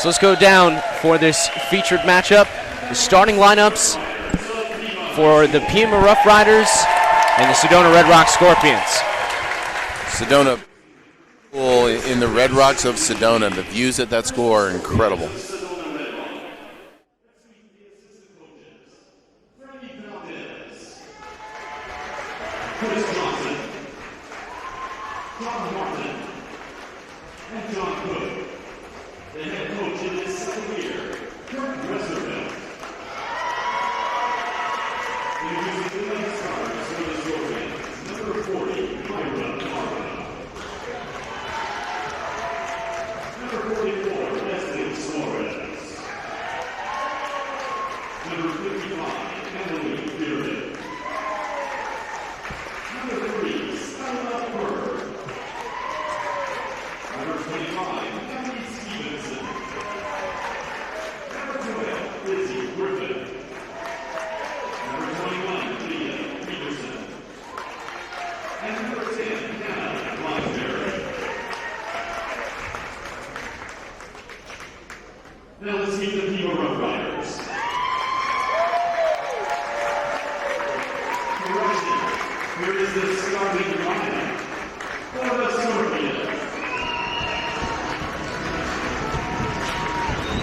So let's go down for this featured matchup. The starting lineups for the Pima Rough Riders and the Sedona Red Rock Scorpions. Sedona in the Red Rocks of Sedona. The views at that school are incredible. Now let's meet the Pima Rough Riders. Here is the starting lineup for the Scorpions.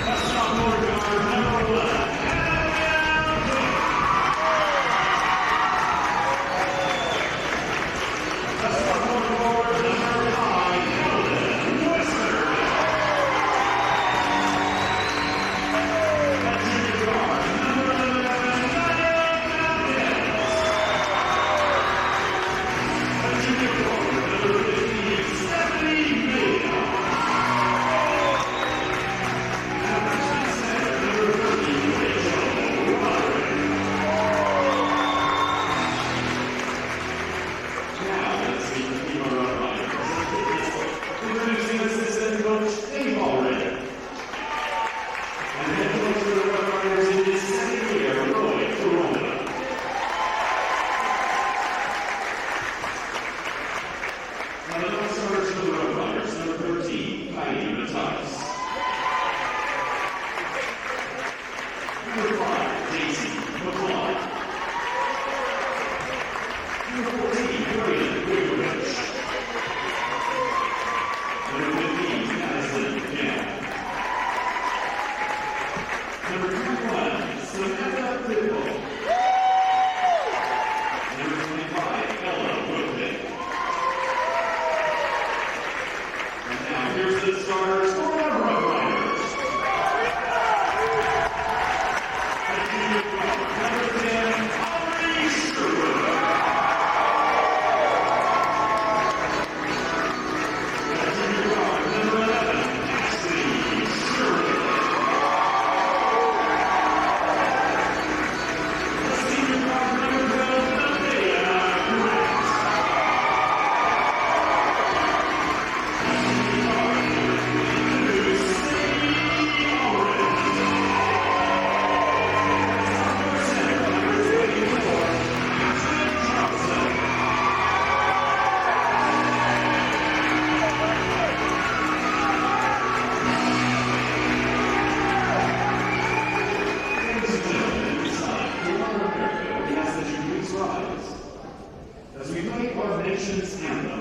A sophomore guard, number 11. A sophomore guard, number 5, Eldon Western. A junior guard, number 11, a junior guard, number 15, Stephanie Miller. Freshman center, number 13, Rachel Roderick. Now let's meet the Pima Rough Riders. Introducing assistant coach Dave Allred. And head coach for the Rough Riders in his second year, Roy Corona. Now the next starters for the Rough Riders, number 13, Heidi Mattias. Number 5, Daisy McCloud. Number 14, Braden Wigovich. Number 15, Madison Gamble. Number 21, Samantha Pitbull. Number 25, Ella Woodpick. And now here's the starters for the Rough Riders. A junior guard, number 10, Aubrey Sherwood. A junior guard, number 11, Ashley Sherwood. A senior guard, number 12, Nevaeh Grant. A junior guard, number 22, Sadie Allred. Sophomore center, number 24, Ashley Johnson. Ladies and gentlemen, it's time for our America. We ask that you please rise as we play our nation's anthem.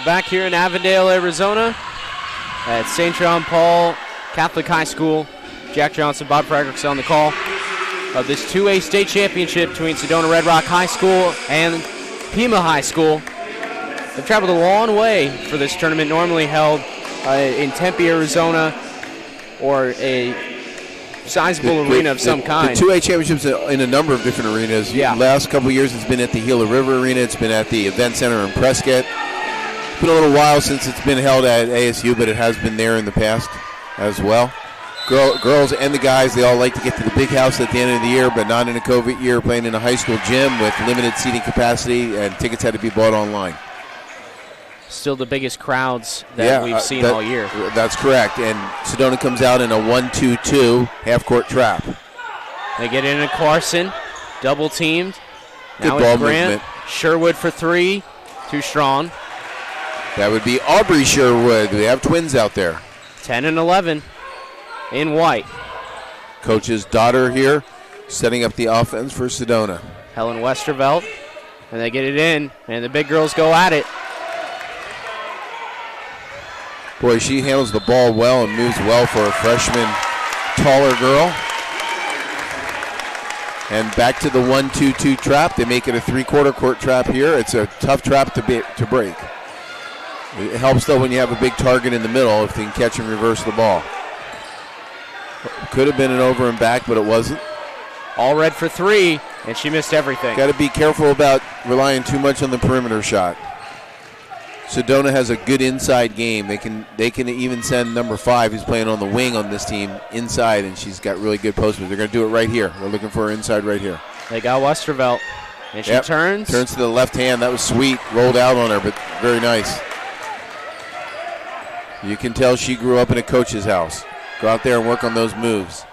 Back here in Avondale, Arizona at St. John Paul Catholic High School. Jack Johnson, Bob Frederickson on the call of this 2A state championship between Sedona Red Rock High School and Pima High School. They've traveled a long way for this tournament, normally held in Tempe, Arizona, or a sizable arena of some kind. The 2A championships in a number of different arenas. Yeah. Last couple of years it's been at the Gila River Arena. It's been at the Event Center in Prescott. been a little while since it's been held at ASU, but it has been there in the past as well. Girls and the guys, they all like to get to the big house at the end of the year, but not in a COVID year, playing in a high school gym with limited seating capacity, and tickets had to be bought online. Still the biggest crowds that we've seen all year. That's correct. And Sedona comes out in a 1-2-2 half-court trap. They get in Clarkson, double teamed. Good Now ball it's Grant. movement. Sherwood for three, too strong. That would be Aubrey Sherwood. We have twins out there. 10 and 11 in white. Coach's daughter here, setting up the offense for Sedona. Helen Westervelt, and they get it in, and the big girls go at it. Boy, she handles the ball well and moves well for a freshman, taller girl. And back to the 1-2-2 trap. They make it a three-quarter court trap here. It's a tough trap to break. It helps, though, when you have a big target in the middle if they can catch and reverse the ball. Could have been an over and back, but it wasn't. All red for three, and she missed everything. Got to be careful about relying too much on the perimeter shot. Sedona has a good inside game. They can even send number 5, who's playing on the wing on this team, inside, and she's got really good post moves. They're going to do it right here. They're looking for her inside right here. They got Westervelt, and she turns. Turns to the left hand. That was sweet. Rolled out on her, but very nice. You can tell she grew up in a coach's house. Go out there and work on those moves.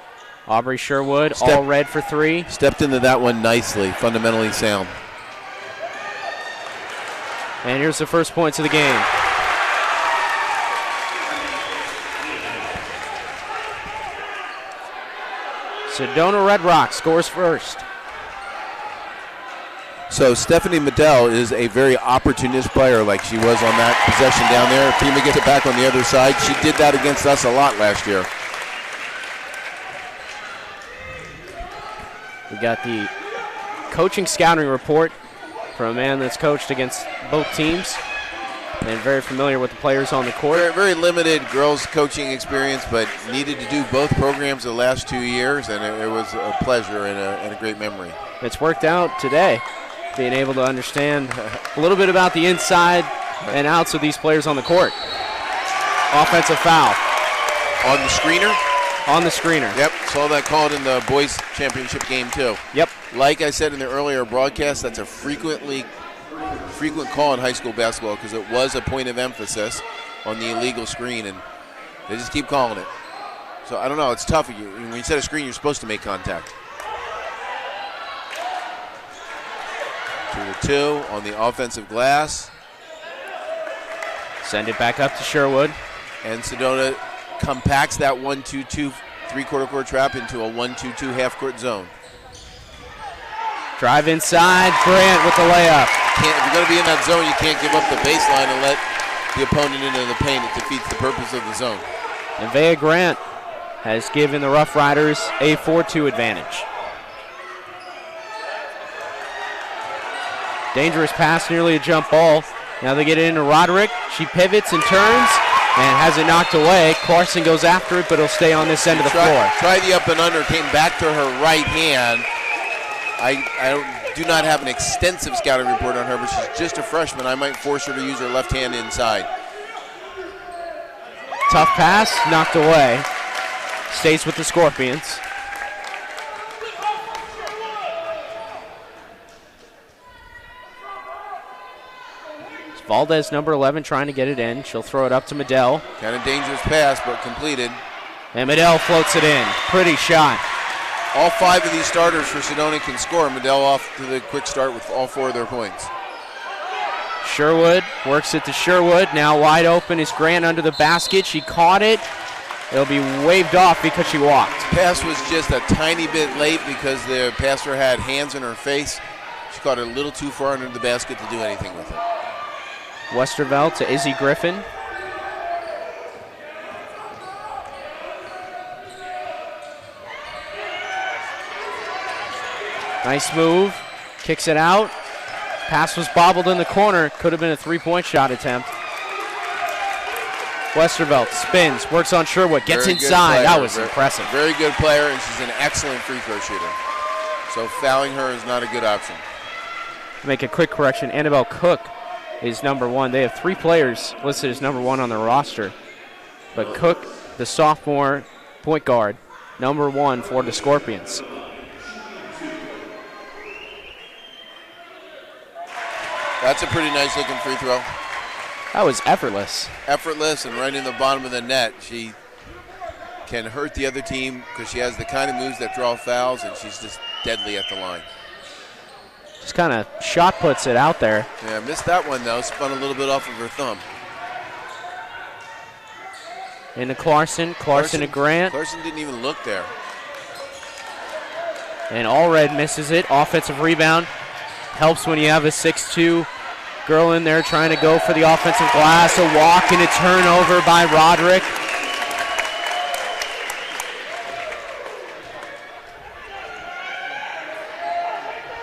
Aubrey Sherwood, all red for three. Stepped into that one nicely, fundamentally sound. And here's the first points of the game. Sedona Red Rocks scores first. So Stephanie Medell is a very opportunistic player like she was on that possession down there. If Pima gets it back on the other side, she did that against us a lot last year. We got the coaching scouting report from a man that's coached against both teams and very familiar with the players on the court. Very limited girls coaching experience, but needed to do both programs the last 2 years, and it was a pleasure and a great memory. It's worked out today, being able to understand a little bit about the inside and outs of these players on the court. Offensive foul. On the screener? On the screener. Yep, saw that called in the boys championship game too. Yep. Like I said in the earlier broadcast, that's a frequent call in high school basketball because it was a point of emphasis on the illegal screen, and they just keep calling it. So I don't know, it's tough. When you set a screen, you're supposed to make contact. 2-2 on the offensive glass. Send it back up to Sherwood. And Sedona compacts that 1-2-2 three-quarter court trap into a 1-2-2 half-court zone. Drive inside, Grant with the layup. If you're going to be in that zone, you can't give up the baseline and let the opponent into the paint. It defeats the purpose of the zone. And Vea Grant has given the Rough Riders a 4-2 advantage. Dangerous pass, nearly a jump ball. Now they get it into Roderick. She pivots and turns and has it knocked away. Clarkson goes after it, but it'll stay on this end of the floor. Tried the up and under, came back to her right hand. I do not have an extensive scouting report on her, but she's just a freshman. I might force her to use her left hand inside. Tough pass, knocked away. Stays with the Scorpions. Valdez, number 11, trying to get it in. She'll throw it up to Medell. Kind of dangerous pass, but completed. And Medell floats it in. Pretty shot. All 5 of these starters for Sedona can score. Medell off to the quick start with all 4 of their points. Sherwood works it to Sherwood. Now wide open is Grant under the basket. She caught it. It'll be waved off because she walked. Pass was just a tiny bit late because the passer had hands in her face. She caught it a little too far under the basket to do anything with it. Westervelt to Izzy Griffin. Nice move. Kicks it out. Pass was bobbled in the corner. Could have been a three-point shot attempt. Westervelt spins, works on Sherwood, gets inside. That was impressive. Very good player, and she's an excellent free throw shooter. So fouling her is not a good option. Make a quick correction. Annabelle Cook is number 1. They have 3 players listed as number 1 on their roster. But Cook, the sophomore point guard, number 1 for the Scorpions. That's a pretty nice looking free throw. That was effortless. Effortless and right in the bottom of the net. She can hurt the other team because she has the kind of moves that draw fouls, and she's just deadly at the line. Just kind of shot puts it out there. Yeah, missed that one though. Spun a little bit off of her thumb. Into Clarkson to Grant. Clarkson didn't even look there. And Allred misses it. Offensive rebound. Helps when you have a 6'2" girl in there trying to go for the offensive glass. A walk and a turnover by Roderick.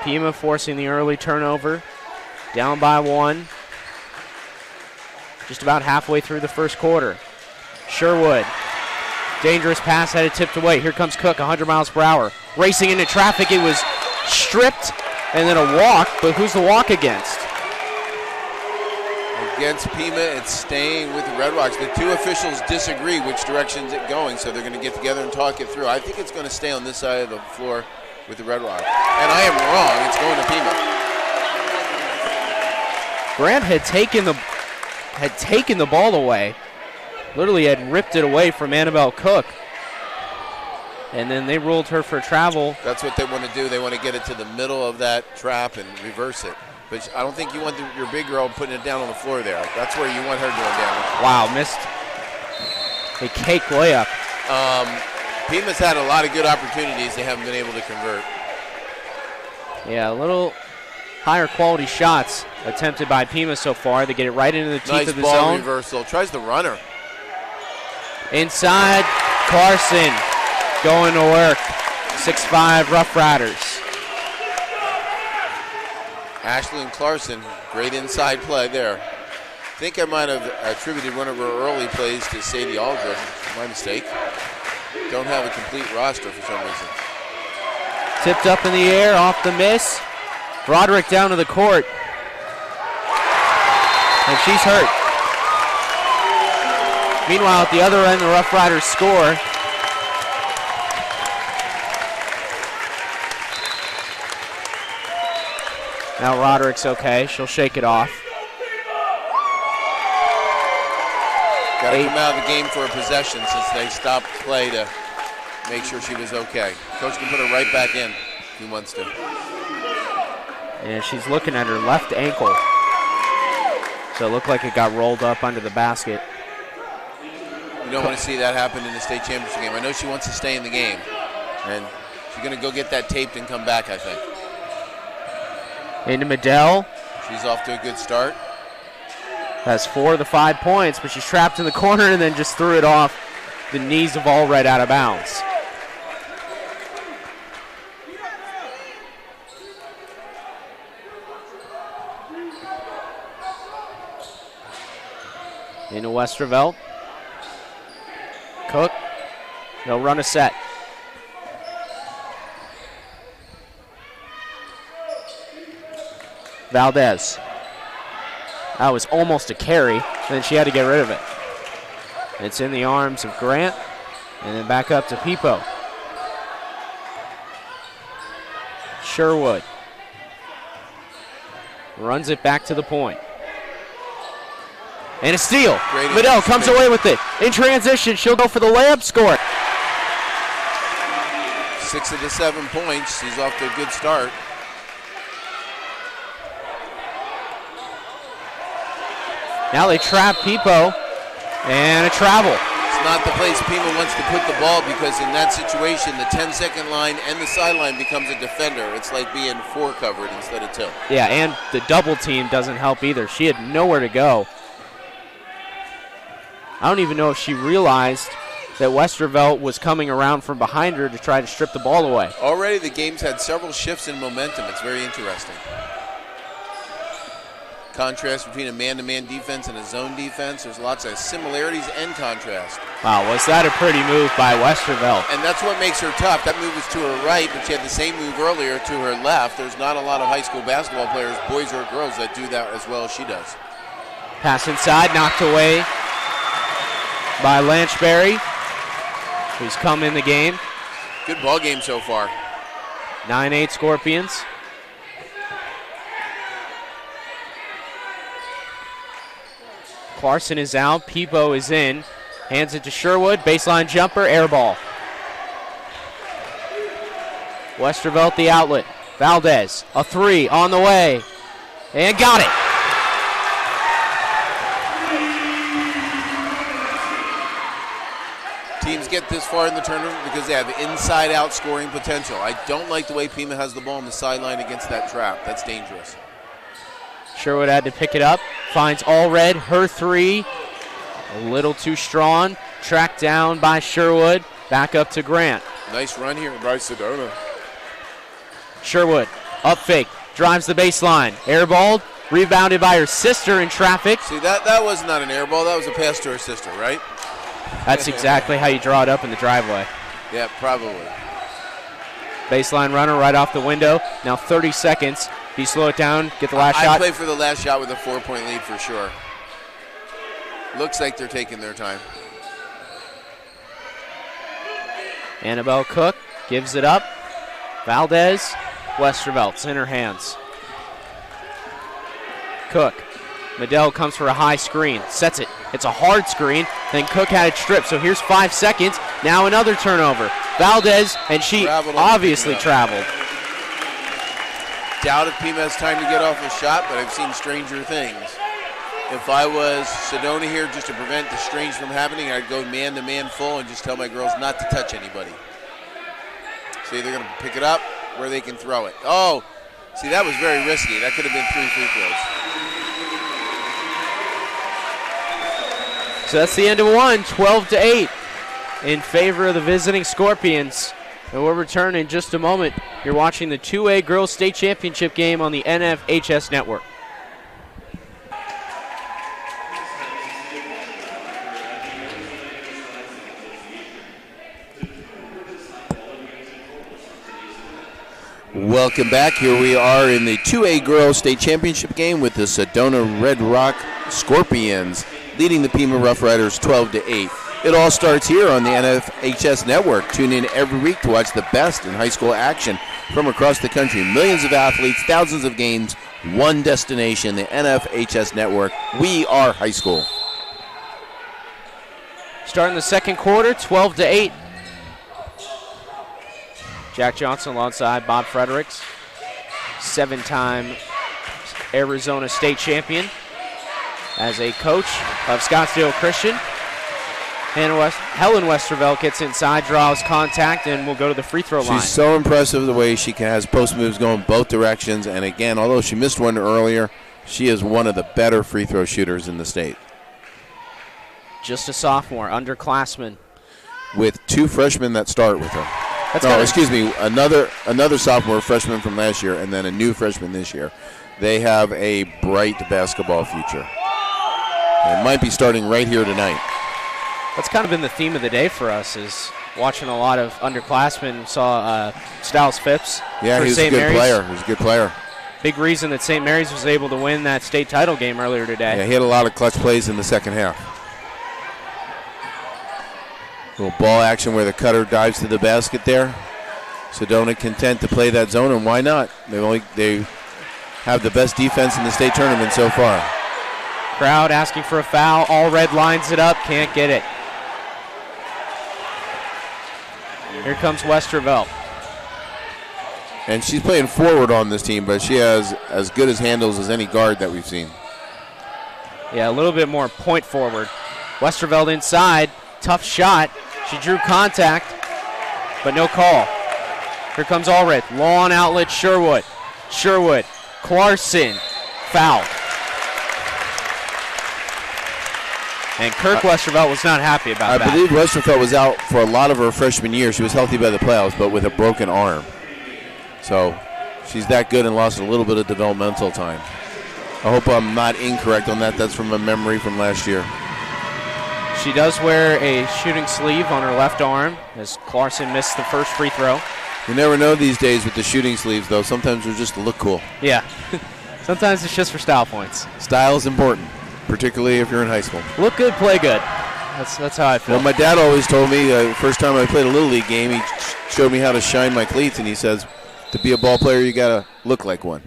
Pima forcing the early turnover. Down by 1. Just about halfway through the first quarter. Sherwood. Dangerous pass, had it tipped away. Here comes Cook, 100 miles per hour. Racing into traffic. It was stripped and then a walk, but who's the walk against? Against Pima, it's staying with the Red Rocks. The 2 officials disagree which direction it's going, so they're going to get together and talk it through. I think it's going to stay on this side of the floor with the Red Rocks. And I am wrong. It's going to Pima. Grant had taken the ball away. Literally had ripped it away from Annabelle Cook. And then they ruled her for travel. That's what they want to do. They want to get it to the middle of that trap and reverse it. But I don't think you want your big girl putting it down on the floor there. That's where you want her doing damage. Wow, missed a cake layup. Pima's had a lot of good opportunities. They haven't been able to convert. Yeah, a little higher quality shots attempted by Pima so far. They get it right into the teeth of the nice ball zone. Reversal. Tries the runner. Inside, Carson going to work. 6'5" Rough Riders. Ashlyn Clarkson, great inside play there. I think I might have attributed one of her early plays to Sadie Aldred. My mistake. Don't have a complete roster for some reason. Tipped up in the air, off the miss. Broderick down to the court. And she's hurt. Meanwhile, at the other end, the Rough Riders score. Now Roderick's okay. She'll shake it off. Got to come out of the game for a possession since they stopped play to make sure she was okay. Coach can put her right back in if he wants to. And she's looking at her left ankle. So it looked like it got rolled up under the basket. You don't want to see that happen in the state championship game. I know she wants to stay in the game. And she's going to go get that taped and come back, I think. Into Medell. She's off to a good start. Has 4 of the 5 points, but she's trapped in the corner and then just threw it off the knees of Allred out of bounds. Into Westervelt. Cook. They'll run a set. Valdez. That was almost a carry, and then she had to get rid of it. It's in the arms of Grant, and then back up to Pipo. Sherwood runs it back to the point. And a steal. Medell comes away with it. In transition, she'll go for the layup, score. 6 of the 7 points. She's off to a good start. Now they trap Pipo, and a travel. It's not the place Pima wants to put the ball because in that situation, the 10-second line and the sideline becomes a defender. It's like being 4 covered instead of 2. Yeah, and the double team doesn't help either. She had nowhere to go. I don't even know if she realized that Westervelt was coming around from behind her to try to strip the ball away. Already the game's had several shifts in momentum. It's very interesting. Contrast between a man-to-man defense and a zone defense. There's lots of similarities and contrast. Wow, was that a pretty move by Westervelt? And that's what makes her tough. That move was to her right, but she had the same move earlier to her left. There's not a lot of high school basketball players, boys or girls, that do that as well as she does. Pass inside, knocked away by Lanchberry, who's come in the game. Good ball game so far. 9-8 Scorpions. Clarkson is out, Peebo is in. Hands it to Sherwood, baseline jumper, air ball. Westervelt the outlet. Valdez, a three on the way, and got it. Teams get this far in the tournament because they have inside-out scoring potential. I don't like the way Pima has the ball on the sideline against that trap. That's dangerous. Sherwood had to pick it up, finds Allred, her three, a little too strong, tracked down by Sherwood, back up to Grant. Nice run here by Sedona. Sherwood, up fake, drives the baseline, airballed, rebounded by her sister in traffic. See, that was not an air ball, that was a pass to her sister, right? That's exactly how you draw it up in the driveway. Yeah, probably. Baseline runner right off the window, now 30 seconds. Do you slow it down, get the last shot? I play for the last shot with a 4-point lead for sure. Looks like they're taking their time. Annabelle Cook gives it up. Valdez, Westervelt's in her hands. Cook. Medell comes for a high screen, sets it. It's a hard screen, then Cook had it stripped. So here's 5 seconds. Now another turnover. Valdez, and she obviously traveled. Doubt if Pima has time to get off a shot, but I've seen stranger things. If I was Sedona here just to prevent the strange from happening, I'd go man-to-man full and just tell my girls not to touch anybody. See, they're going to pick it up where they can throw it. Oh, see, that was very risky. That could have been 3 free throws. So that's the end of one, 12-8 in favor of the visiting Scorpions. And we'll return in just a moment. You're watching the 2A Girls State Championship game on the NFHS Network. Welcome back. Here we are in the 2A Girls State Championship game with the Sedona Red Rock Scorpions leading the Pima Rough Riders 12-8. It all starts here on the NFHS Network. Tune in every week to watch the best in high school action from across the country. Millions of athletes, thousands of games, one destination, the NFHS Network. We are high school. Starting the second quarter, 12-8. Jack Johnson alongside Bob Fredericks, 7-time Arizona State champion, as a coach of Scottsdale Christian. Helen Westervelt gets inside, draws contact, and will go to the free throw line. She's so impressive the way she has post moves going both directions. And again, although she missed one earlier, she is one of the better free throw shooters in the state. Just a sophomore, underclassman. With 2 freshmen that start with her. Another sophomore freshman from last year, and then a new freshman this year. They have a bright basketball future. It might be starting right here tonight. That's kind of been the theme of the day for us, is watching a lot of underclassmen. Saw Styles Phipps. Yeah, for he was St. a good Mary's. player. He was a good player. Big reason that St. Mary's was able to win that state title game earlier today. Yeah, he had a lot of clutch plays in the second half. Little ball action where the cutter dives to the basket there. Sedona content to play that zone, and why not? They have the best defense in the state tournament so far. Crowd asking for a foul. Allred lines it up, can't get it. Here comes Westervelt. And she's playing forward on this team, but she has as good as handles as any guard that we've seen. Yeah, a little bit more point forward. Westervelt inside, tough shot. She drew contact, but no call. Here comes Allred, long outlet, Sherwood. Clarkson, foul. And Kirk Westervelt was not happy about that. I believe Westervelt was out for a lot of her freshman year. She was healthy by the playoffs, but with a broken arm. So she's that good and lost a little bit of developmental time. I hope I'm not incorrect on that. That's from a memory from last year. She does wear a shooting sleeve on her left arm as Clarkson missed the first free throw. You never know these days with the shooting sleeves, though. Sometimes they're just to look cool. Yeah. Sometimes it's just for style points. Style is important. particularly if you're in high school. Look good, play good. That's how I feel. Well, my dad always told me the first time I played a Little League game, he showed me how to shine my cleats, and he says, to be a ball player, you got to look like one.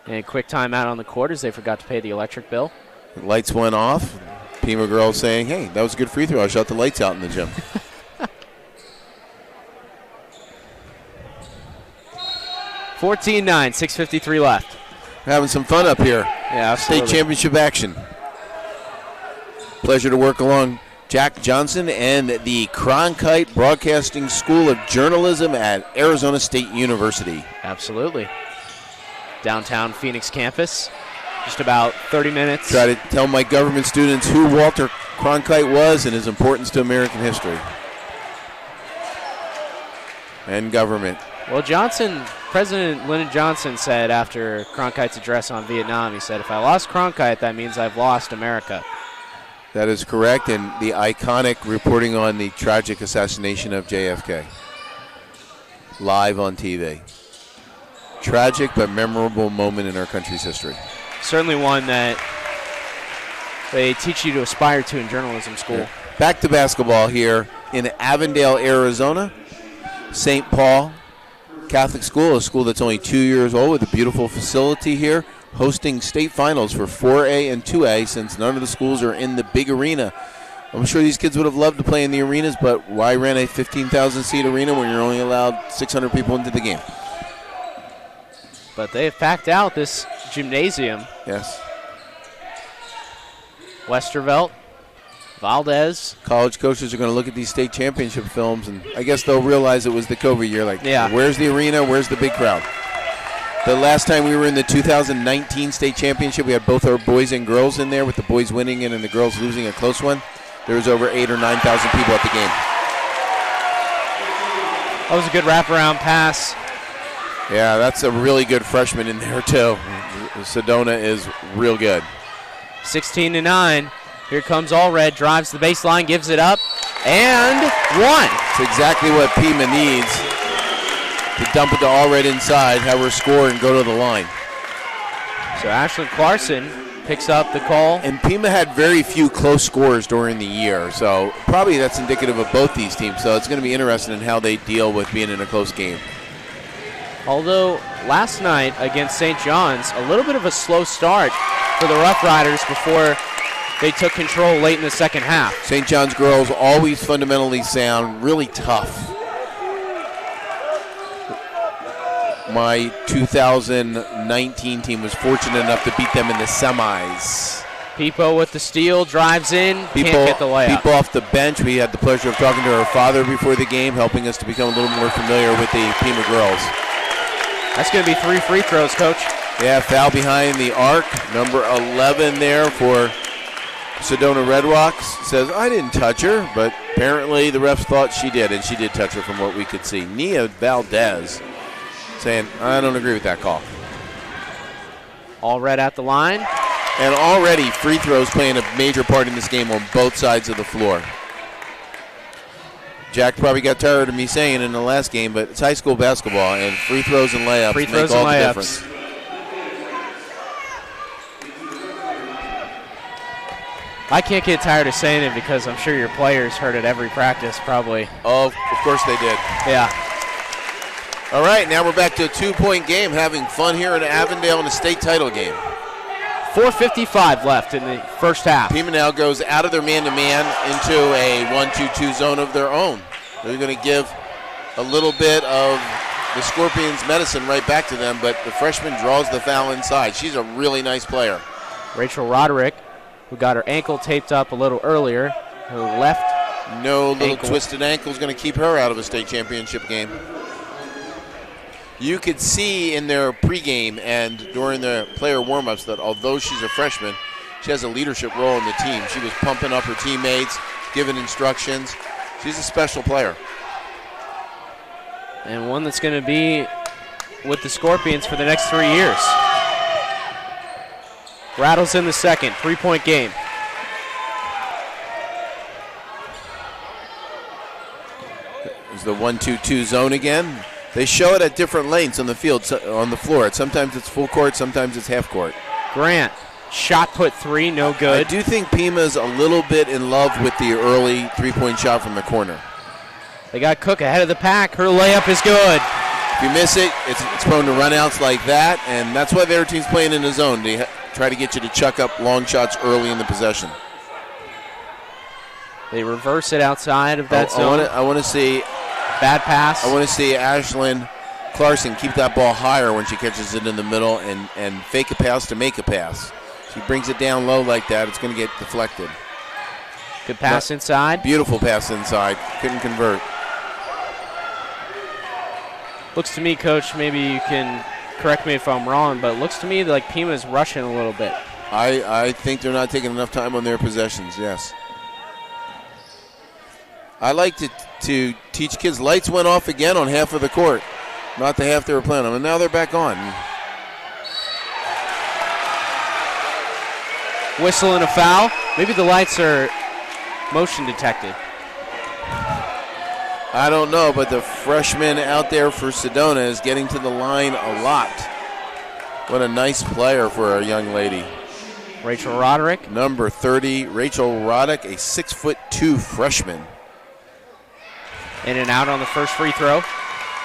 And quick timeout on the quarters. They forgot to pay the electric bill. Lights went off. Pima girl saying, hey, that was a good free throw. I shot the lights out in the gym. 14-9, 6:53 left. We're having some fun up here. Yeah, absolutely. State championship action. Pleasure to work along Jack Johnson and the Cronkite Broadcasting School of Journalism at Arizona State University. Absolutely. Downtown Phoenix campus. Just about 30 minutes. Try to tell my government students who Walter Cronkite was and his importance to American history. And government. Well, President Lyndon Johnson said after Cronkite's address on Vietnam, he said, if I lost Cronkite, that means I've lost America. That is correct, and the iconic reporting on the tragic assassination of JFK. Live on TV. Tragic but memorable moment in our country's history. Certainly one that they teach you to aspire to in journalism school. Yeah. Back to basketball here in Avondale, Arizona. St. Paul Catholic School, a school that's only 2 years old with a beautiful facility here, hosting state finals for 4A and 2A since none of the schools are in the big arena. I'm sure these kids would have loved to play in the arenas, but why rent a 15,000-seat arena when you're only allowed 600 people into the game? But they've packed out this gymnasium. Yes. Westervelt, Valdez. College coaches are going to look at these state championship films, and I guess they'll realize it was the COVID year. Like, yeah. Where's the arena? Where's the big crowd? The last time we were in the 2019 state championship, we had both our boys and girls in there, with the boys winning it and the girls losing a close one. There was over 8,000 or 9,000 people at the game. That was a good wraparound pass. Yeah, that's a really good freshman in there, too. Sedona is real good. 16-9. Here comes Allred, drives the baseline, gives it up, and one. It's exactly what Pima needs to dump it to Allred inside, have her score, and go to the line. So Ashlyn Clarkson picks up the call. And Pima had very few close scores during the year, so probably that's indicative of both these teams. So it's going to be interesting in how they deal with being in a close game. Although last night against St. John's, a little bit of a slow start for the Rough Riders before they took control late in the second half. St. John's girls always fundamentally sound, really tough. My 2019 team was fortunate enough to beat them in the semis. Pipo with the steal, drives in, can't get the layup. People off the bench. We had the pleasure of talking to her father before the game, helping us to become a little more familiar with the Pima girls. That's going to be 3 free throws, Coach. Yeah, foul behind the arc. Number 11 there for Sedona Red Rocks. Says, I didn't touch her, but apparently the refs thought she did, and she did touch her from what we could see. Nia Valdez saying, I don't agree with that call. Allred at the line. And already free throws playing a major part in this game on both sides of the floor. Jack probably got tired of me saying it in the last game, but it's high school basketball, and free throws and layups make all the difference. I can't get tired of saying it because I'm sure your players heard it every practice, probably. Oh, of course they did. Yeah. All right, now we're back to a 2-point game, having fun here in Avondale in a state title game. 4:55 left in the first half. Pima now goes out of their man-to-man into a 1-2-2 zone of their own. They're going to give a little bit of the Scorpions' medicine right back to them, but the freshman draws the foul inside. She's a really nice player. Rachel Roderick, who got her ankle taped up a little earlier, her left No little ankle. twisted ankle is going to keep her out of a state championship game. You could see in their pregame and during the player warm-ups that although she's a freshman, she has a leadership role in the team. She was pumping up her teammates, giving instructions. She's a special player. And one that's going to be with the Scorpions for the next 3 years. Rattles in the second, 3-point game. It's the 1-2-2 zone again. They show it at different lengths on the field, on the floor. Sometimes it's full court, sometimes it's half court. Grant Shot put three, no I good. do think Pima's a little bit in love with the early three-point shot from the corner. They got Cook ahead of the pack. Her layup is good. If you miss it, it's prone to runouts like that, and that's why their team's playing in the zone. They try to get you to chuck up long shots early in the possession. They reverse it outside of that zone. I want to see Bad pass. I want to see Ashlyn Clarkson keep that ball higher when she catches it in the middle and fake a pass to make a pass. She brings it down low like that, it's going to get deflected. Good pass inside. Beautiful pass inside. Couldn't convert. Looks to me, Coach, maybe you can correct me if I'm wrong, but it looks to me like Pima's rushing a little bit. I think they're not taking enough time on their possessions, yes. I like to teach kids. Lights went off again on half of the court. Not the half they were playing on, and now they're back on. Whistle and a foul. Maybe the lights are motion detected. I don't know, but the freshman out there for Sedona is getting to the line a lot. What a nice player for a young lady. Rachel Roderick. Number 30, Rachel Roddick, a 6'2" freshman. In and out on the first free throw.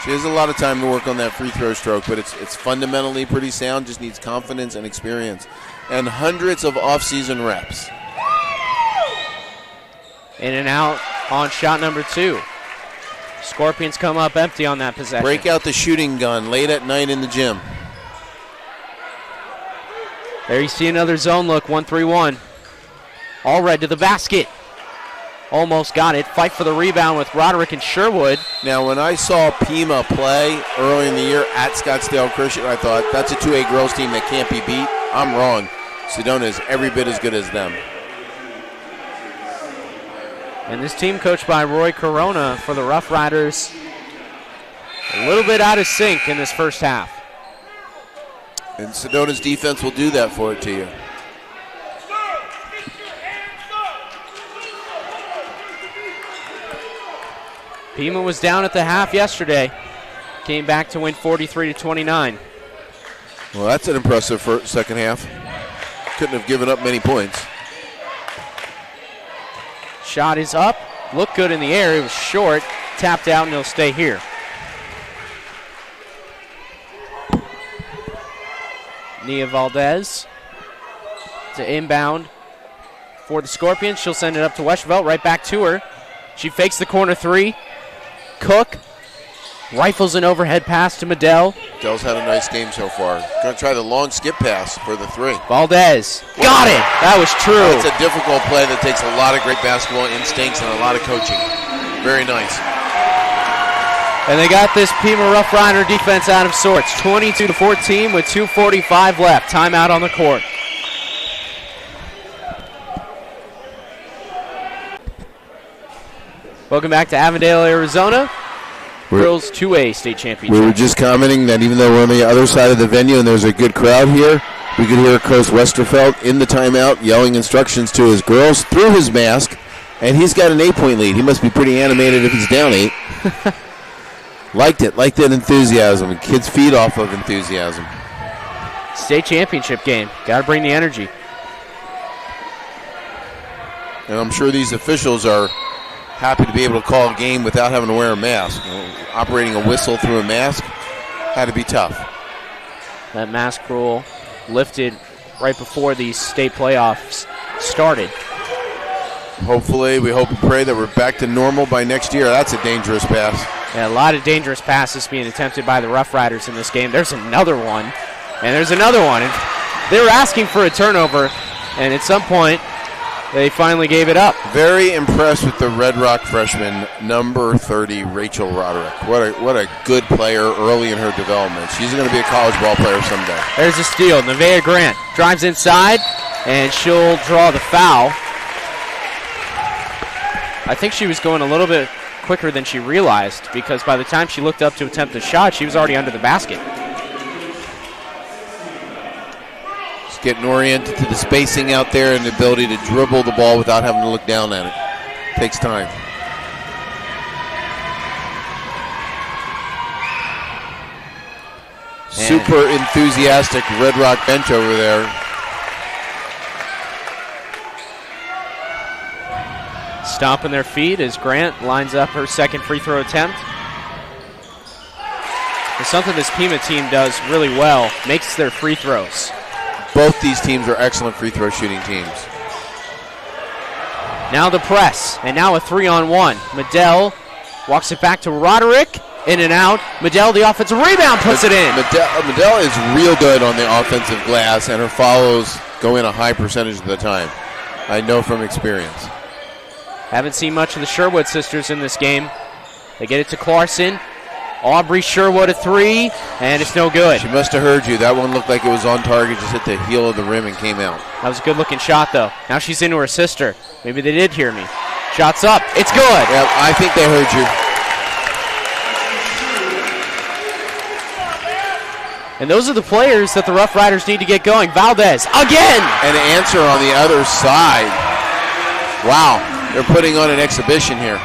She has a lot of time to work on that free throw stroke, but it's fundamentally pretty sound, just needs confidence and experience. And hundreds of off-season reps. In and out on shot number 2. Scorpions come up empty on that possession. Break out the shooting gun late at night in the gym. There you see another zone look, 1-3-1. All red to the basket. Almost got it. Fight for the rebound with Roderick and Sherwood. Now, when I saw Pima play early in the year at Scottsdale Christian, I thought, that's a 2A girls team that can't be beat. I'm wrong. Sedona is every bit as good as them. And this team coached by Roy Corona for the Rough Riders, a little bit out of sync in this first half. And Sedona's defense will do that for it to you. Pima was down at the half yesterday. Came back to win 43-29. Well, that's an impressive second half. Couldn't have given up many points. Shot is up. Looked good in the air. It was short. Tapped out, and he'll stay here. Nia Valdez to inbound for the Scorpions. She'll send it up to Westervelt. Right back to her. She fakes the corner three. Cook rifles an overhead pass to Medell. Dell's had a nice game so far. Going to try the long skip pass for the three. Valdez got it. That was true. It's a difficult play that takes a lot of great basketball instincts and a lot of coaching. Very nice. And they got this Pima Rough Rider defense out of sorts. 22-14 with 2:45 left. Timeout on the court. Welcome back to Avondale, Arizona. Girls 2A state championship. We were just commenting that even though we're on the other side of the venue and there's a good crowd here, we could hear Coach Westervelt in the timeout yelling instructions to his girls through his mask, and he's got an 8-point lead. He must be pretty animated if he's down 8. Liked that enthusiasm. Kids feed off of enthusiasm. State championship game. Got to bring the energy. And I'm sure these officials are happy to be able to call a game without having to wear a mask. Operating a whistle through a mask had to be tough. That mask rule lifted right before these state playoffs started. Hopefully, we hope and pray that we're back to normal by next year. That's a dangerous pass. Yeah, a lot of dangerous passes being attempted by the Rough Riders in this game. There's another one, and there's another one. And they were asking for a turnover, and at some point, they finally gave it up. Very impressed with the Red Rock freshman, number 30, Rachel Roderick. What a good player early in her development. She's going to be a college ball player someday. There's a steal. Nevaeh Grant drives inside, and she'll draw the foul. I think she was going a little bit quicker than she realized, because by the time she looked up to attempt the shot, she was already under the basket. Just getting oriented to the spacing out there and the ability to dribble the ball without having to look down at it. Takes time. Super enthusiastic Red Rock bench over there. stomping their feet as Grant lines up her second free throw attempt. It's something this Pima team does really well, makes their free throws. Both these teams are excellent free throw shooting teams. Now the press, and now a 3-on-1. Medell walks it back to Roderick, in and out. Medell, the offensive rebound, puts it in. Medell is real good on the offensive glass, and her follows go in a high percentage of the time. I know from experience. Haven't seen much of the Sherwood sisters in this game. They get it to Clarkson. Aubrey Sherwood a three, and it's no good. She must have heard you. That one looked like it was on target, just hit the heel of the rim and came out. That was a good-looking shot, though. Now she's into her sister. Maybe they did hear me. Shot's up. It's good. Yeah, I think they heard you. And those are the players that the Rough Riders need to get going. Valdez, again! An answer on the other side. Wow, they're putting on an exhibition here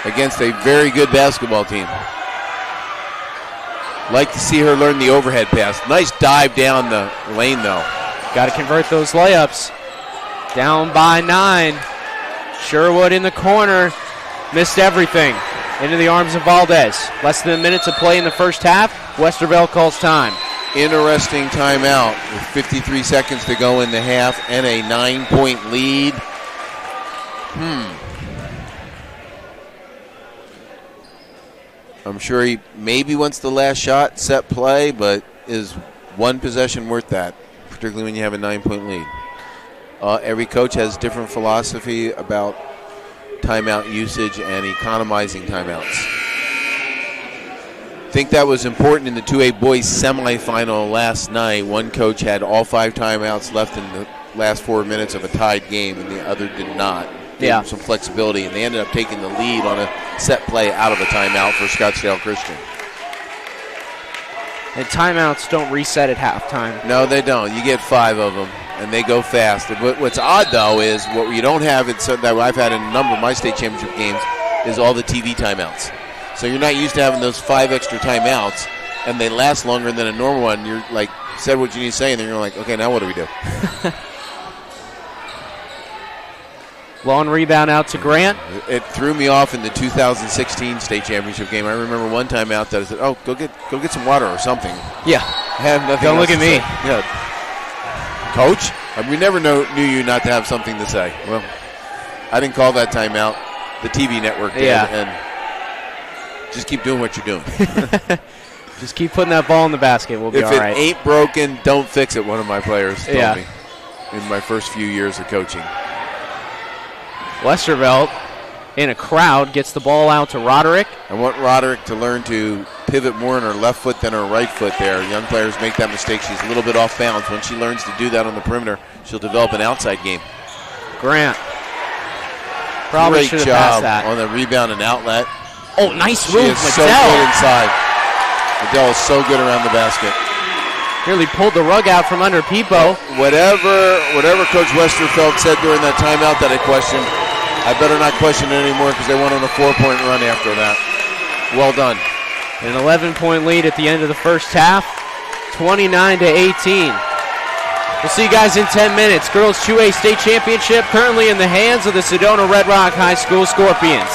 against a very good basketball team. Like to see her learn the overhead pass. Nice dive down the lane, though. Got to convert those layups. Down by 9. Sherwood in the corner. Missed everything. Into the arms of Valdez. Less than a minute to play in the first half. Westerville calls time. Interesting timeout with 53 seconds to go in the half and a 9-point lead. I'm sure he maybe wants the last shot, set play, but is one possession worth that, particularly when you have a 9-point lead? Every coach has different philosophy about timeout usage and economizing timeouts. I think that was important in the 2A boys semifinal last night. One coach had all 5 timeouts left in the last 4 minutes of a tied game, and the other did not. Gave them some flexibility, and they ended up taking the lead on a set play out of a timeout for Scottsdale Christian. And timeouts don't reset at halftime. No, they don't. You get 5 of them, and they go fast. What's odd, though, is what you don't have, that I've had in a number of my state championship games, is all the TV timeouts. So you're not used to having those 5 extra timeouts, and they last longer than a normal one. You're like, said what you need to say, and then you're like, okay, now what do we do? Long rebound out to Grant. It threw me off in the 2016 state championship game. I remember one time out that I said, "Oh, go get some water or something." Yeah. I have nothing. Don't look at me. Yeah. Coach, we never knew you not to have something to say. Well, I didn't call that timeout. The TV network did, and just keep doing what you're doing. Just keep putting that ball in the basket. We'll be all right. If it ain't broken, don't fix it, one of my players told me in my first few years of coaching. Westervelt, in a crowd, gets the ball out to Roderick. I want Roderick to learn to pivot more on her left foot than her right foot there. Young players make that mistake. She's a little bit off balance. When she learns to do that on the perimeter, she'll develop an outside game. Grant. Probably should have passed that. On the rebound and outlet. Oh, nice move, She is so good inside. Medell is so good around the basket. Nearly pulled the rug out from under Peepo. Whatever Coach Westervelt said during that timeout that I questioned, I better not question it anymore because they went on a 4-point run after that. Well done. An 11-point lead at the end of the first half, 29-18. We'll see you guys in 10 minutes. Girls 2A State Championship currently in the hands of the Sedona Red Rock High School Scorpions.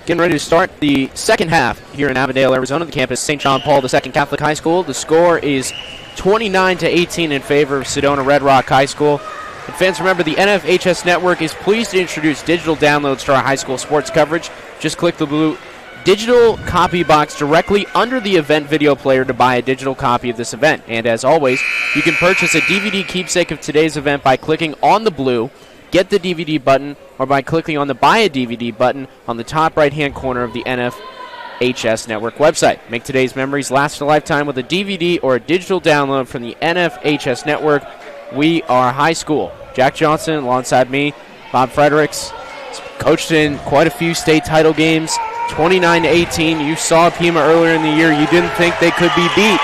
Getting ready to start the second half here in Avondale, Arizona, the campus St. John Paul II Catholic High School. The score is 29-18 in favor of Sedona Red Rock High School. And fans, remember, the NFHS Network is pleased to introduce digital downloads to our high school sports coverage. Just click the blue digital copy box directly under the event video player to buy a digital copy of this event. And as always, you can purchase a DVD keepsake of today's event by clicking on the blue Get the DVD button, or by clicking on the Buy a DVD button on the top right-hand corner of the NFHS Network website. Make today's memories last a lifetime with a DVD or a digital download from the NFHS Network. We are high school. Jack Johnson alongside me, Bob Fredericks, coached in quite a few state title games. 29-18. You saw Pima earlier in the year. You didn't think they could be beat.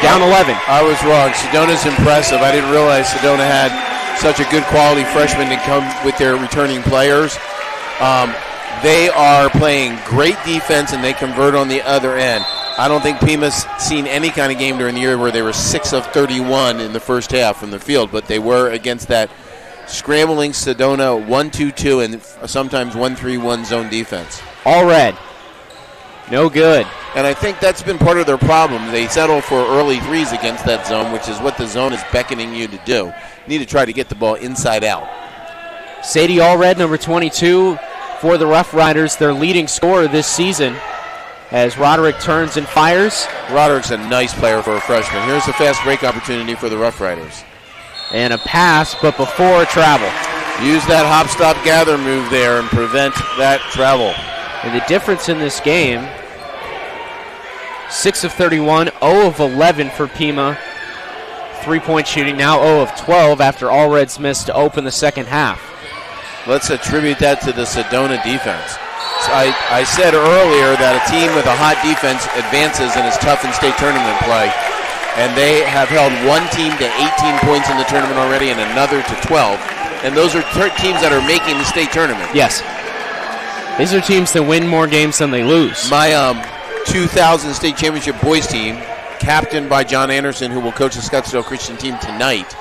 Down 11. I was wrong. Sedona's impressive. I didn't realize Sedona had such a good quality freshman to come with their returning players. They are playing great defense, and they convert on the other end. I don't think Pima's seen any kind of game during the year where they were 6 of 31 in the first half from the field, but they were against that scrambling Sedona 1-2-2 and sometimes 1-3-1 zone defense. All red. No good. And I think that's been part of their problem. They settle for early threes against that zone, which is what the zone is beckoning you to do. You need to try to get the ball inside out. Sadie Allred, number 22, for the Rough Riders, their leading scorer this season. As Roderick turns and fires. Roderick's a nice player for a freshman. Here's a fast break opportunity for the Rough Riders. And a pass, but before travel. Use that hop, stop, gather move there and prevent that travel. And the difference in this game, 6 of 31, 0 of 11 for Pima. 3-point shooting, now 0 of 12 after Allred's missed to open the second half. Let's attribute that to the Sedona defense. I said earlier that a team with a hot defense advances and is tough in state tournament play. And they have held one team to 18 points in the tournament already and another to 12. And those are teams that are making the state tournament. Yes. These are teams that win more games than they lose. My 2000 state championship boys team, captained by John Anderson, who will coach the Scottsdale Christian team tonight,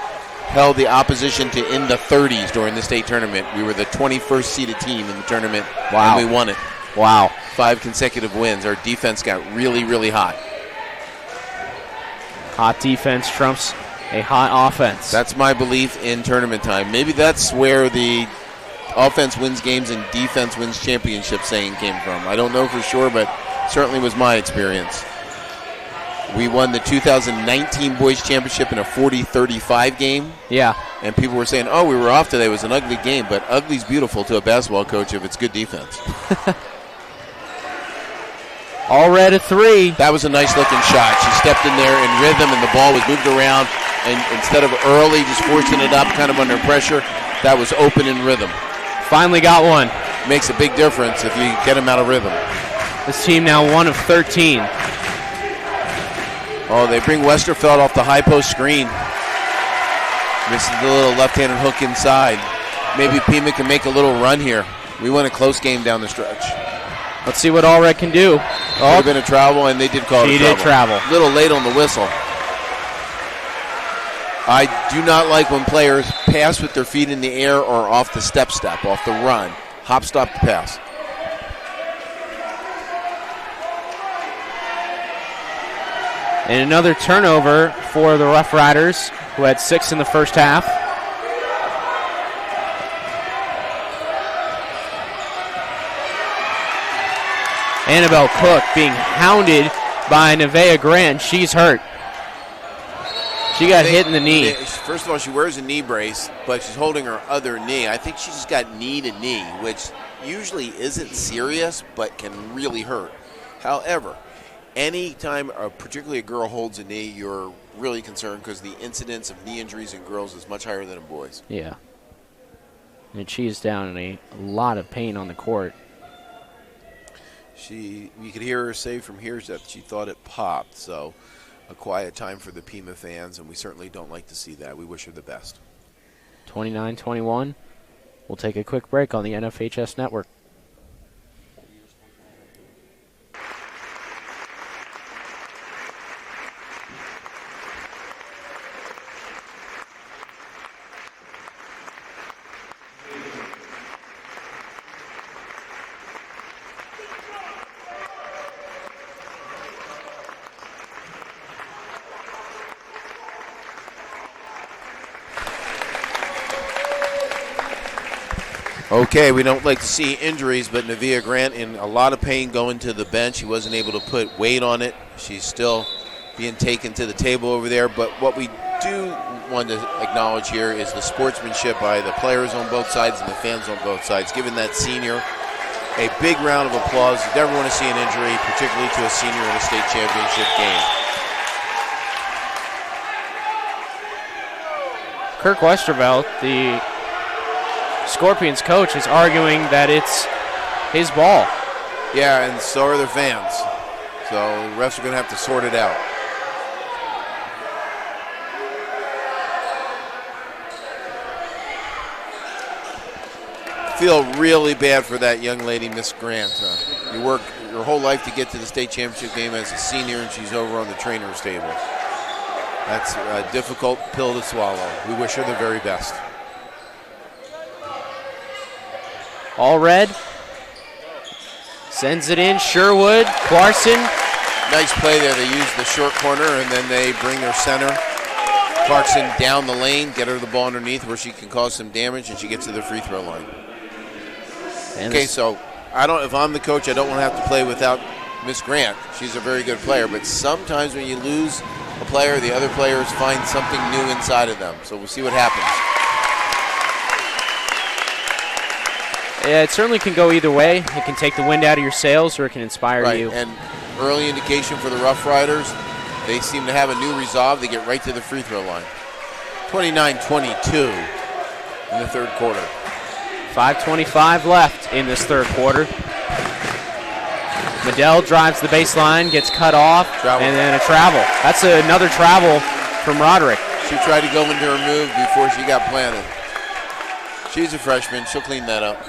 held the opposition to in the 30s during the state tournament. We were the 21st seeded team in the tournament, wow. And we won it. Wow. 5 consecutive wins. Our defense got really, really hot. Hot defense trumps a hot offense. That's my belief in tournament time. Maybe that's where the offense wins games and defense wins championships saying came from. I don't know for sure, but certainly was my experience. We won the 2019 boys championship in a 40-35 game. Yeah. And people were saying, oh, we were off today. It was an ugly game. But ugly's beautiful to a basketball coach if it's good defense. Allred a 3. That was a nice-looking shot. She stepped in there in rhythm, and the ball was moved around. And instead of early, just forcing it up kind of under pressure, that was open in rhythm. Finally got one. Makes a big difference if you get them out of rhythm. This team now 1 of 13. Oh, they bring Westerfeld off the high post screen. Misses the little left-handed hook inside. Maybe Pima can make a little run here. We won a close game down the stretch. Let's see what Allred can do. Could have been a travel, and they did call it a travel. He did travel. A little late on the whistle. I do not like when players pass with their feet in the air or off the step, off the run. Hop, stop, the pass. And another turnover for the Rough Riders, who had 6 in the first half. Annabelle Cook being hounded by Nevaeh Grant. She's hurt. She got hit in the knee. First of all, she wears a knee brace, but she's holding her other knee. I think she just got knee to knee, which usually isn't serious, but can really hurt. However, anytime particularly a girl holds a knee, you're really concerned because the incidence of knee injuries in girls is much higher than in boys. Yeah. And she is down in a lot of pain on the court. You could hear her say from here that she thought it popped, so a quiet time for the Pima fans, and we certainly don't like to see that. We wish her the best. 29-21. We'll take a quick break on the NFHS Network. Okay, we don't like to see injuries, but Nevaeh Grant in a lot of pain going to the bench. He wasn't able to put weight on it. She's still being taken to the table over there. But what we do want to acknowledge here is the sportsmanship by the players on both sides and the fans on both sides, giving that senior a big round of applause. You never want to see an injury, particularly to a senior in a state championship game. Kirk Westervelt, the Scorpions coach, is arguing that it's his ball. Yeah, and so are their fans. So the refs are going to have to sort it out. Feel really bad for that young lady, Miss Grant. You work her whole life to get to the state championship game as a senior, and she's over on the trainer's table. That's a difficult pill to swallow. We wish her the very best. Allred sends it in. Sherwood, Clarkson. Nice play there. They use the short corner, and then they bring their center, Clarkson, down the lane, get her the ball underneath where she can cause some damage, and she gets to the free throw line. And Okay, so if I'm the coach, I don't want to have to play without Miss Grant. She's a very good player, but sometimes when you lose a player, the other players find something new inside of them. So we'll see what happens. Yeah, it certainly can go either way. It can take the wind out of your sails, or it can inspire Right, you. and early indication for the Rough Riders, they seem to have a new resolve. They get right to the free throw line. 29-22 in the third quarter. 5:25 left in this third quarter. Medell drives the baseline, gets cut off, Travel. and then a travel. That's another travel from Roderick. She tried to go into her move before she got planted. She's a freshman. She'll clean that up.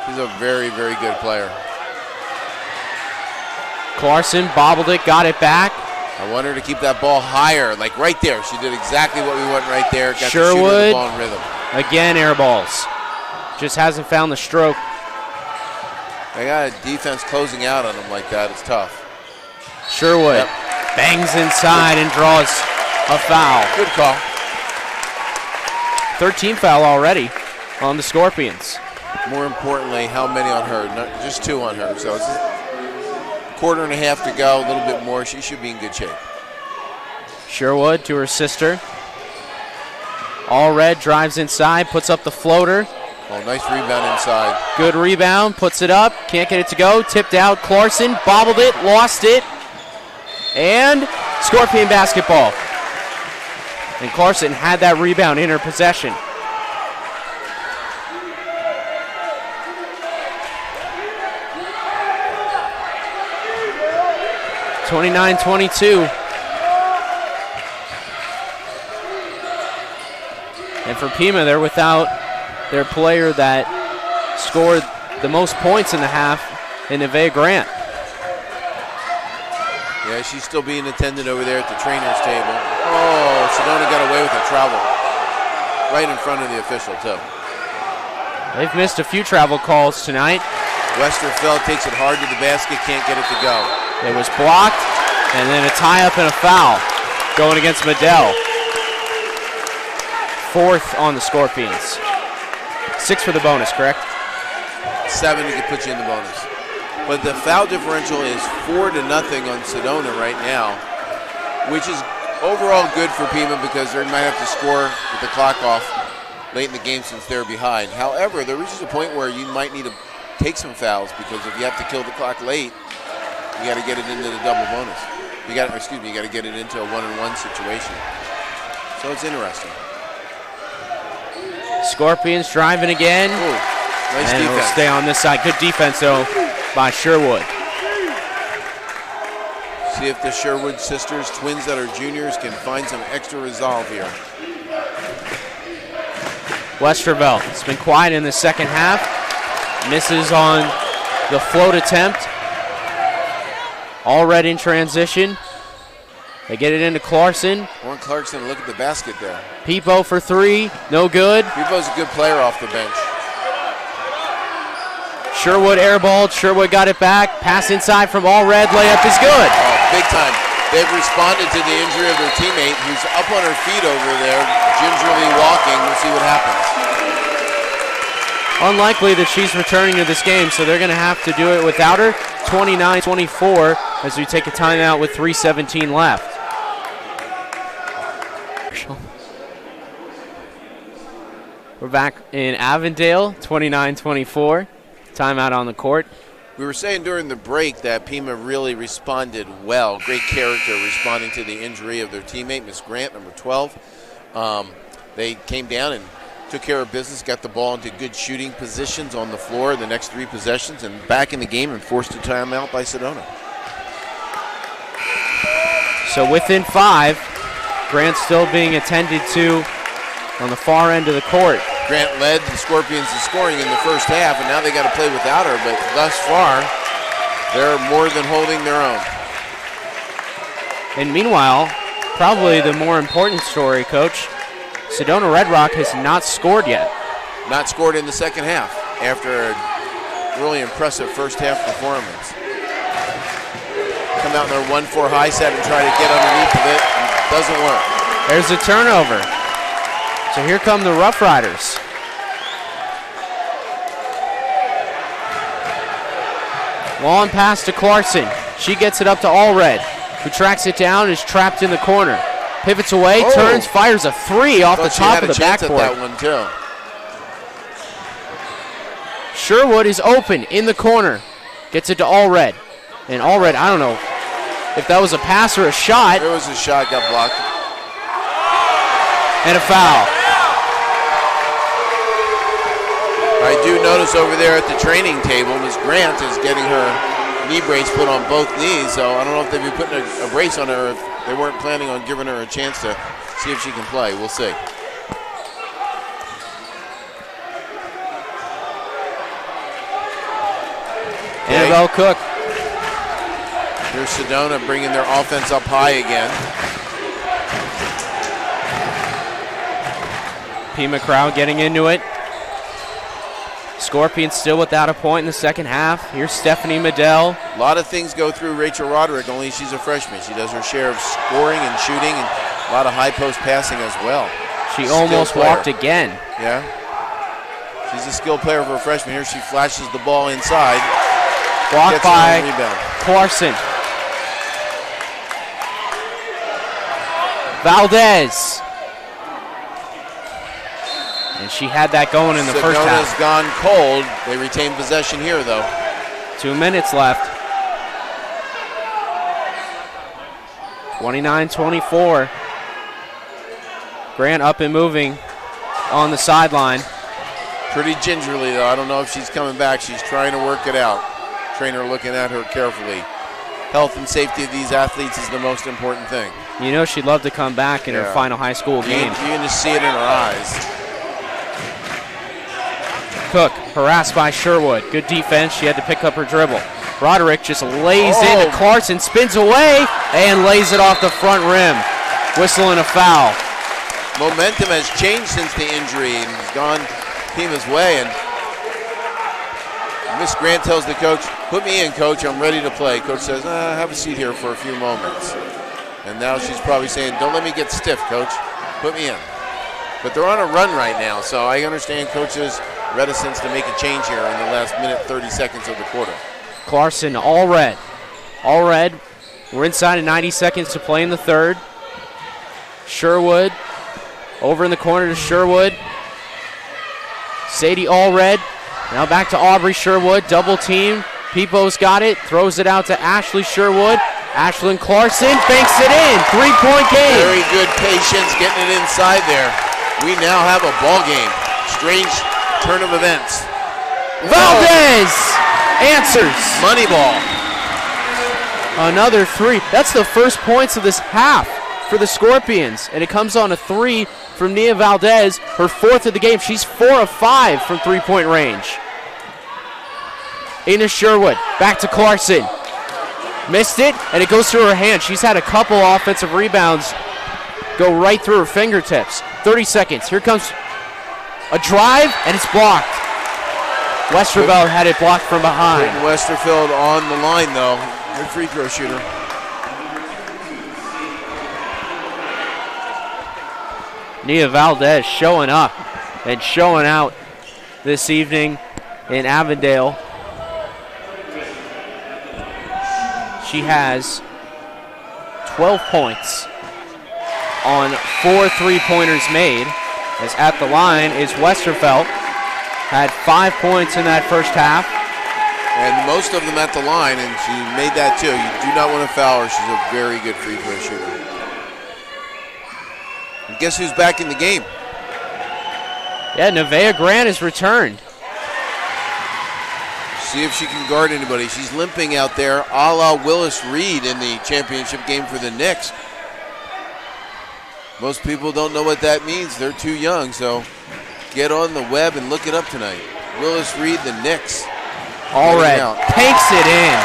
She's a very, very good player. Clarkson bobbled it, got it back. I want her to keep that ball higher, like right there. She did exactly what we want right there. Got Sherwood. the ball in rhythm. Again, air balls. Just hasn't found the stroke. They got a defense closing out on them like that. It's tough. Sherwood bangs inside and draws a foul. Good call. 13 foul already on the Scorpions. More importantly, how many on her? Just 2 on her. So it's a quarter and a half to go, a little bit more. She should be in good shape. Sherwood to her sister. Allred drives inside, puts up the floater. Oh, nice rebound inside. Good rebound, puts it up, can't get it to go. Tipped out, Clarkson bobbled it, lost it. And Scorpion basketball. And Clarkson had that rebound in her possession. (29-22). And for Pima, they're without their player that scored the most points in the half, in Nevaeh Grant. Yeah, she's still being attended over there at the trainer's table. Oh, Sedona got away with a travel. Right in front of the official, too. They've missed a few travel calls tonight. Westerfeld takes it hard to the basket, can't get it to go. It was blocked, and then a tie-up and a foul going against Medell. 4th on the Scorpions. 6 for the bonus, correct? 7 to put you in the bonus. But the foul differential is 4-0 on Sedona right now, which is overall good for Pima because they might have to score with the clock off late in the game since they're behind. However, there reaches a point where you might need to take some fouls because if you have to kill the clock late, you got to get it into the double bonus. You got to get it into a 1-on-1 situation. So it's interesting. Scorpions driving again. Ooh, nice and defense. it'll stay on this side. Good defense, though, by Sherwood. See if the Sherwood sisters, twins that are juniors, can find some extra resolve here. Westerveld, it's been quiet in the second half. Misses on the float attempt. Allred in transition. They get it into Clarkson. Warren Clarkson, look at the basket there. Peepo for 3, no good. Peepo's a good player off the bench. Sherwood airballed, Sherwood got it back. Pass inside from Allred, layup is good. Oh, big time. They've responded to the injury of their teammate who's up on her feet over there, gingerly walking. We'll see what happens. Unlikely that she's returning to this game, so they're going to have to do it without her. 29-24 as we take a timeout with 3:17 left. We're back in Avondale, 29-24. Timeout on the court. We were saying during the break that Pima really responded well. Great character responding to the injury of their teammate, Miss Grant, number 12. They came down and took care of business, got the ball into good shooting positions on the floor the next 3 possessions, and back in the game and forced a timeout by Sedona. So within 5, Grant still being attended to on the far end of the court. Grant led the Scorpions in scoring in the first half, and now they got to play without her, but thus far, They're more than holding their own. And meanwhile, probably the more important story, Coach, Sedona Red Rock has not scored yet. Not scored in the second half after a really impressive first half performance. Come out in their 1-4 high set and try to get underneath of it. Doesn't work. There's a turnover. So here come the Rough Riders. Long pass to Clarkson. She gets it up to Allred, who tracks it down, is trapped in the corner. Pivots away, turns, fires a three off the top of the backboard. That one too. Sherwood is open in the corner. Gets it to Allred. And Allred, I don't know if that was a pass or a shot. It was a shot, got blocked. And a foul. I do notice over there at the training table, Ms. Grant is getting her knee brace put on both knees, so I don't know if they'd be putting a brace on her if they weren't planning on giving her a chance to see if she can play. We'll see. Annabelle Cook. Here's Sedona bringing their offense up high again. Pima Crowd getting into it. Scorpions still without a point in the second half. Here's Stephanie Medell. A lot of things go through Rachel Roderick, only she's a freshman. She does her share of scoring and shooting and a lot of high post passing as well. She almost walked again. Yeah. She's a skilled player for a freshman. Here she flashes the ball inside. Blocked by Clarkson. Valdez. And she had that going in the first half. Sedona's gone cold. They retain possession here, though. 2 minutes left. 29-24. Grant up and moving on the sideline. Pretty gingerly, though. I don't know if she's coming back. She's trying to work it out. Trainer looking at her carefully. Health and safety of these athletes is the most important thing. You know she'd love to come back in her final high school game. You can just see it in her eyes. Cook harassed by Sherwood. Good defense. She had to pick up her dribble. Roderick just lays into Clarkson, spins away, and lays it off the front rim. Whistling a foul. Momentum has changed since the injury and has gone Pima's way. And Miss Grant tells the coach, "Put me in, coach. I'm ready to play." Coach says, "Have a seat here for a few moments." And now she's probably saying, "Don't let me get stiff, coach. Put me in." But they're on a run right now, so I understand coach's reticence to make a change here in the last minute 30 seconds of the quarter. Clarkson, all red. All red. We're inside of 90 seconds to play in the third. Sherwood over in the corner to Sherwood. Sadie Allred. Now back to Aubrey Sherwood. Double team. Peepo's got it. Throws it out to Ashley Sherwood. Ashlyn Clarkson banks it in. 3-point game. Very good patience getting it inside there. We now have a ball game. Strange turn of events. Valdez answers. Money ball. Another three. That's the first points of this half for the Scorpions. And it comes on a three from Nia Valdez, her fourth of the game. She's 4 of 5 from three-point range. Ina Sherwood, back to Clarkson. Missed it, and it goes through her hand. She's had a couple offensive rebounds go right through her fingertips. 30 seconds. Here comes a drive, and it's blocked. Westerveld had it blocked from behind. Putting Westerveld on the line, though. Good free throw shooter. Nia Valdez showing up and showing out this evening in Avondale. She has 12 points on 4 three-pointers made. As at the line is Westerveld. Had 5 points in that first half. And most of them at the line, and she made that too. You do not want to foul her. She's a very good free throw shooter. And guess who's back in the game? Yeah, Nevaeh Grant has returned. See if she can guard anybody. She's limping out there, a la Willis Reed in the championship game for the Knicks. Most people don't know what that means. They're too young, so get on the web and look it up tonight. Willis Reed, the Knicks. All right, takes it in.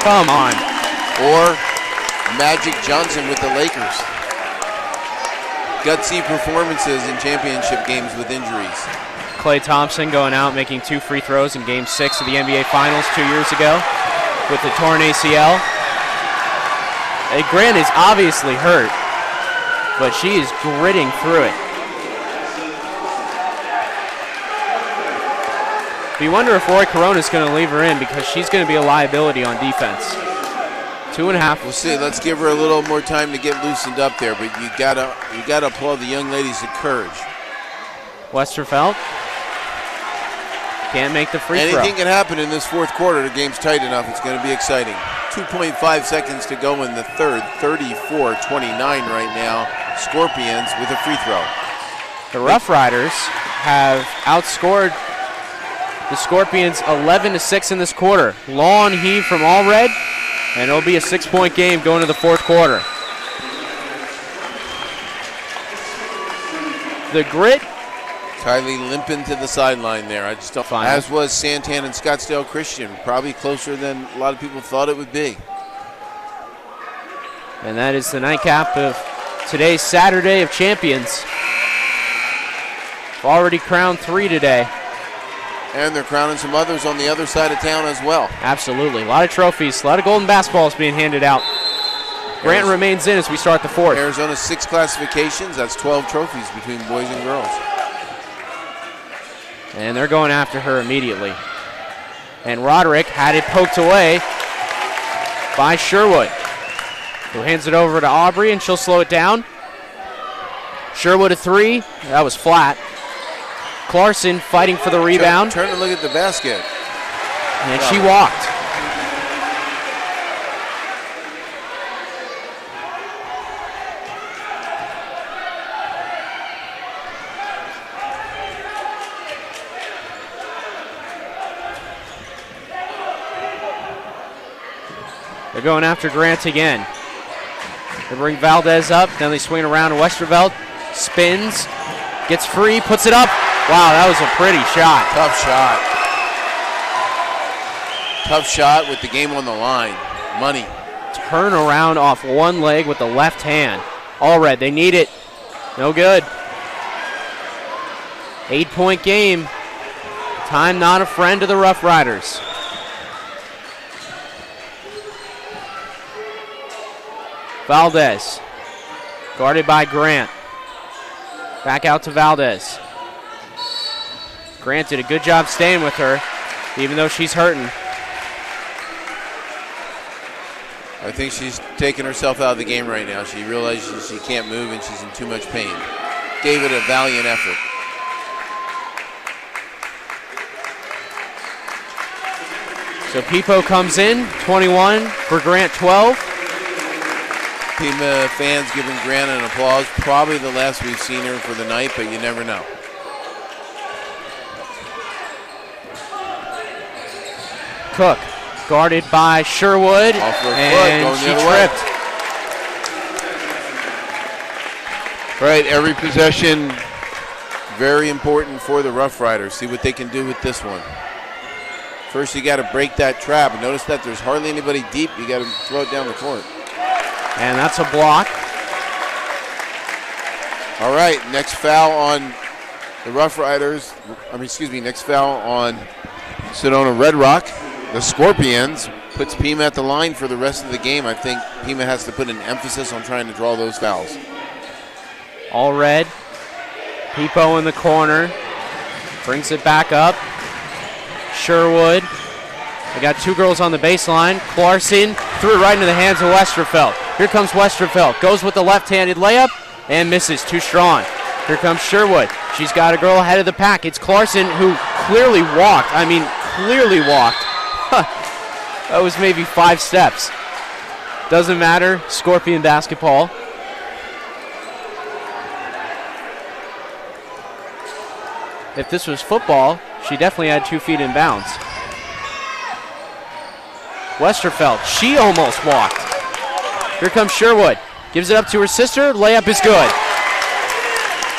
Come on. Or Magic Johnson with the Lakers. Gutsy performances in championship games with injuries. Klay Thompson going out making 2 free throws in Game 6 of the NBA Finals 2 years ago with the torn ACL. Grant is obviously hurt, but she is gritting through it. But you wonder if Roy Corona is going to leave her in because she's going to be a liability on defense. 2.5. We'll see. Let's give her a little more time to get loosened up there, but you gotta applaud the young ladies' courage. Westervelt can't make the free throw. Anything can happen in this fourth quarter. The game's tight enough. It's going to be exciting. 2.5 seconds to go in the third. 34-29 right now. Scorpions with a free throw. The Rough Riders have outscored the Scorpions 11-6 in this quarter. Long heave from Allred, and it'll be a 6-point game going to the fourth quarter. The Grit. Kylie limping to the sideline there. I just don't. Final. As was Santan and Scottsdale Christian. Probably closer than a lot of people thought it would be. And that is the nightcap of today's Saturday of Champions. Already crowned 3 today. And they're crowning some others on the other side of town as well. Absolutely. A lot of trophies, a lot of golden basketballs being handed out. Grant remains in as we start the fourth. Arizona 6 classifications. That's 12 trophies between boys and girls. And they're going after her immediately. And Roderick had it poked away by Sherwood, who hands it over to Aubrey, and she'll slow it down. Sherwood a 3. That was flat. Clarkson fighting for the rebound. Turn and look at the basket. And she walked. They're going after Grant again. They bring Valdez up, then they swing around to Westervelt. Spins, gets free, puts it up. Wow, that was a pretty shot. Tough shot. Tough shot with the game on the line. Money. Turn around off one leg with the left hand. Allred, they need it. No good. 8-point game. Time not a friend to the Rough Riders. Valdez, guarded by Grant. Back out to Valdez. Grant did a good job staying with her, even though she's hurting. I think she's taking herself out of the game right now. She realizes she can't move and she's in too much pain. Gave it a valiant effort. So Pipo comes in, 21 for Grant, 12. Pima fans giving Grant an applause. Probably the last we've seen her for the night, but you never know. Cook, guarded by Sherwood, Off her foot, and going she the other way. tripped. Right, every possession very important for the Rough Riders. See what they can do with this one. First, you got to break that trap. Notice that there's hardly anybody deep. You got to throw it down the court. And that's a block. All right, next foul on the Rough Riders. Next foul on Sedona Red Rock. The Scorpions puts Pima at the line for the rest of the game. I think Pima has to put an emphasis on trying to draw those fouls. Allred. Pipo in the corner. Brings it back up. Sherwood. They got 2 girls on the baseline. Clarkson threw it right into the hands of Westervelt. Here comes Westervelt. Goes with the left-handed layup and misses. Too strong. Here comes Sherwood. She's got a girl ahead of the pack. It's Clarkson who clearly walked. Clearly walked. That was maybe 5 steps. Doesn't matter. Scorpion basketball. If this was football, she definitely had 2 feet in bounds. Westervelt, she almost walked. Here comes Sherwood. Gives it up to her sister. Layup is good.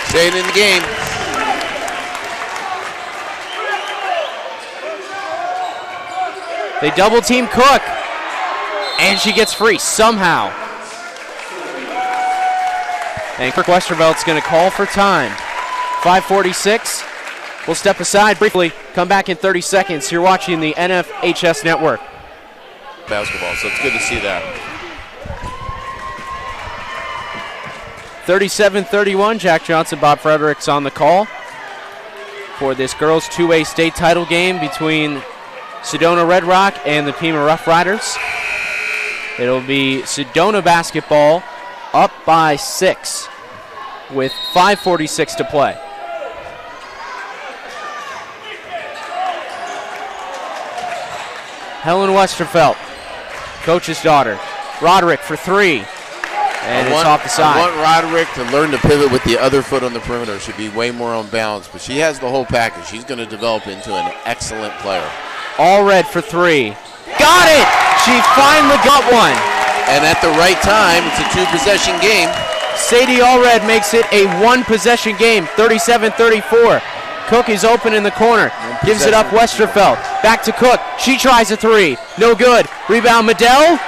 Staying in the game. They double team Cook. And she gets free somehow. And Kirk Westervelt's going to call for time. 5:46. We'll step aside briefly, come back in 30 seconds. You're watching the NFHS Network. Basketball, so it's good to see that. 37-31, Jack Johnson, Bob Fredericks on the call for this girls 2A state title game between Sedona Red Rock and the Pima Rough Riders. It'll be Sedona basketball up by 6 with 5:46 to play. Helen Westerfelt, coach's daughter. Roderick for 3. And it's off the side. I want Roderick to learn to pivot with the other foot on the perimeter. Should be way more on balance, but she has the whole package. She's going to develop into an excellent player. Allred for 3. Got it! She finally got one. And at the right time, it's a 2-possession game. Sadie Allred makes it a 1-possession game, 37-34. Cook is open in the corner, gives it up Westerfelt. Back to Cook, she tries a 3, no good. Rebound Medell.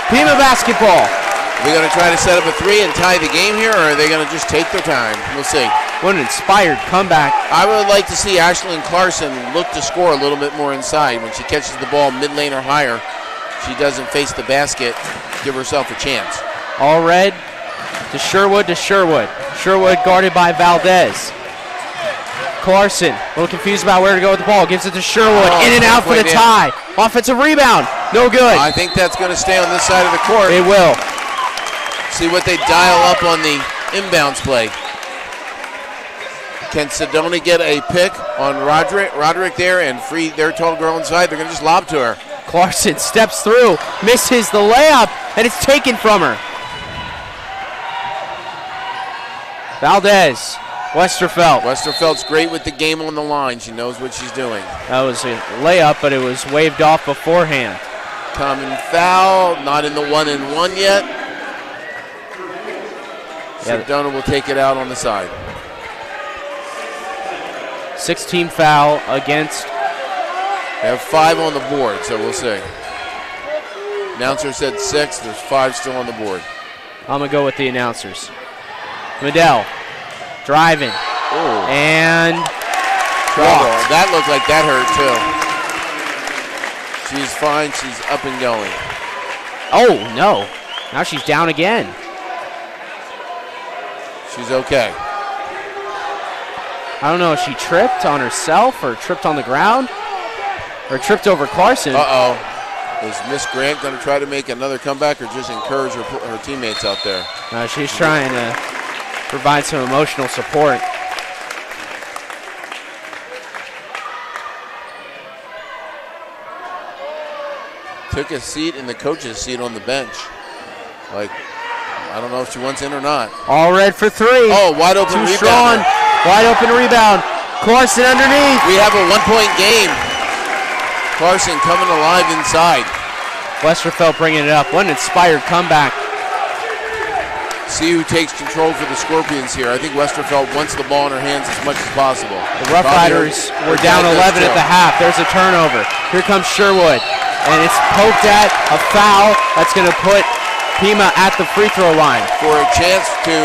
Pima basketball. Are they going to try to set up a 3 and tie the game here, or are they going to just take their time? We'll see. What an inspired comeback. I would like to see Ashlyn Clarkson look to score a little bit more inside. When she catches the ball mid-lane or higher, she doesn't face the basket, give herself a chance. Allred to Sherwood. Sherwood guarded by Valdez. Clarkson, a little confused about where to go with the ball, gives it to Sherwood, in and out for the tie. Offensive rebound, no good. I think that's going to stay on this side of the court. It will. See what they dial up on the inbounds play. Can Sedona get a pick on Roderick there and free their tall girl inside? They're going to just lob to her. Clarkson steps through, misses the layup, and it's taken from her. Valdez, Westerfelt. Westerfelt's great with the game on the line. She knows what she's doing. That was a layup, but it was waved off beforehand. Common foul, not in the 1-and-1 yet. Sedona will take it out on the side. 16 foul against. They have 5 on the board, so we'll see. Announcer said 6. There's 5 still on the board. I'm going to go with the announcers. Medell driving. Ooh. And trouble. That looked like that hurt too. She's fine. She's up and going. Oh, no. Now she's down again. She's okay. I don't know if she tripped on herself or tripped on the ground or tripped over Clarkson. Uh-oh. Is Miss Grant going to try to make another comeback or just encourage her teammates out there? She's trying to provide some emotional support. Took a seat in the coach's seat on the bench. Like, I don't know if she wants in or not. Allred for 3. Oh, wide open rebound. Too strong. Wide open rebound. Clarkson underneath. We have a 1-point game. Clarkson coming alive inside. Westerfelt bringing it up. What an inspired comeback. See who takes control for the Scorpions here. I think Westerfelt wants the ball in her hands as much as possible. The Rough Riders were down 11 at the half. There's a turnover. Here comes Sherwood. And it's poked at, a foul. That's going to put Pima at the free throw line. For a chance to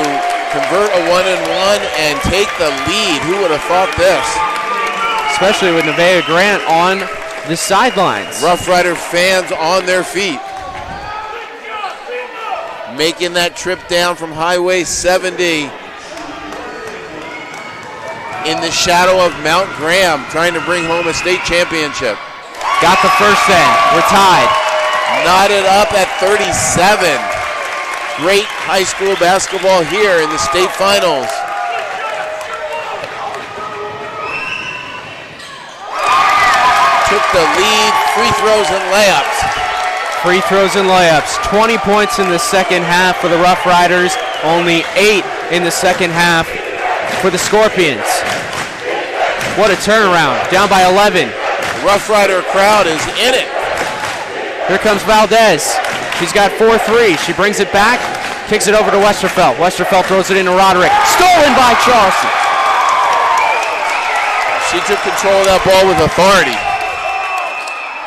convert a 1-and-1 and take the lead. Who would have thought this? Especially with Nevaeh Grant on the sidelines. Rough Rider fans on their feet. Making that trip down from Highway 70 in the shadow of Mount Graham, trying to bring home a state championship. Got the first end. We're tied. Knotted up at 37. Great high school basketball here in the state finals. Took the lead, free throws and layups. Free throws and layups. 20 points in the second half for the Rough Riders. Only 8 in the second half for the Scorpions. What a turnaround. Down by 11. The Rough Rider crowd is in it. Here comes Valdez. She's got 4 threes. She brings it back, kicks it over to Westerfelt. Westerfelt throws it into Roderick. Stolen by Charleston. She took control of that ball with authority.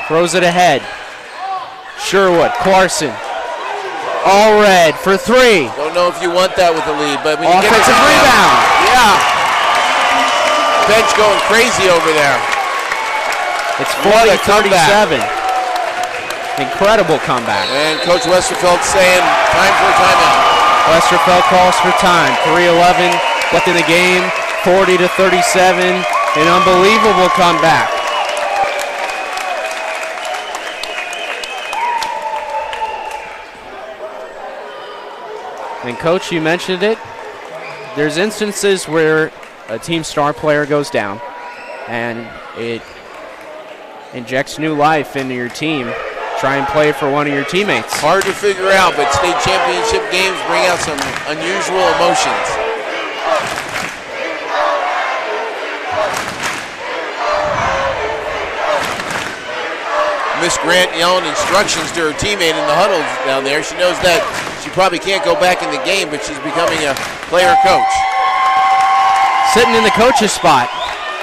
Throws it ahead. Sherwood, Clarkson. All red for three. Don't know if you want that with the lead, but when you get Offensive rebound. Yeah. Bench going crazy over there. It's What a comeback. 40-37. Incredible comeback. And Coach Westerfeld saying time for a timeout. Westerfeld calls for time. 3:11 left in the game. 40-37. An unbelievable comeback. And Coach, you mentioned it. There's instances where a team star player goes down and it injects new life into your team. Try and play for one of your teammates. Hard to figure out, but state championship games bring out some unusual emotions. Miss Grant yelling instructions to her teammate in the huddles down there. She knows that she probably can't go back in the game, but she's becoming a player coach. Sitting in the coach's spot.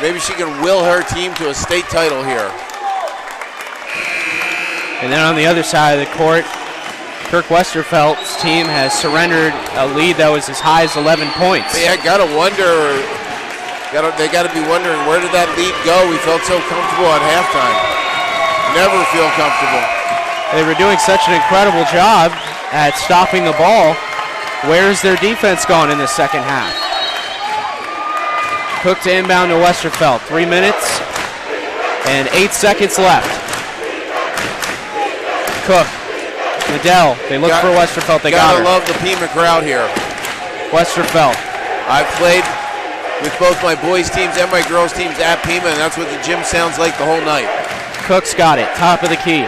Maybe she can will her team to a state title here. And then on the other side of the court, Kirk Westerfeld's team has surrendered a lead that was as high as 11 points. Yeah, gotta wonder. They gotta be wondering, where did that lead go? We felt so comfortable at halftime. Never feel comfortable. They were doing such an incredible job at stopping the ball. Where's their defense gone in the second half? Cook to inbound to Westerfeld. 3 minutes and 8 seconds left. Cook, Liddell, they look for Westerfeld. They got her. Gotta love the Pima crowd here. Westerfeld. I've played with both my boys' teams and my girls' teams at Pima, and that's what the gym sounds like the whole night. Cook's got it, top of the key.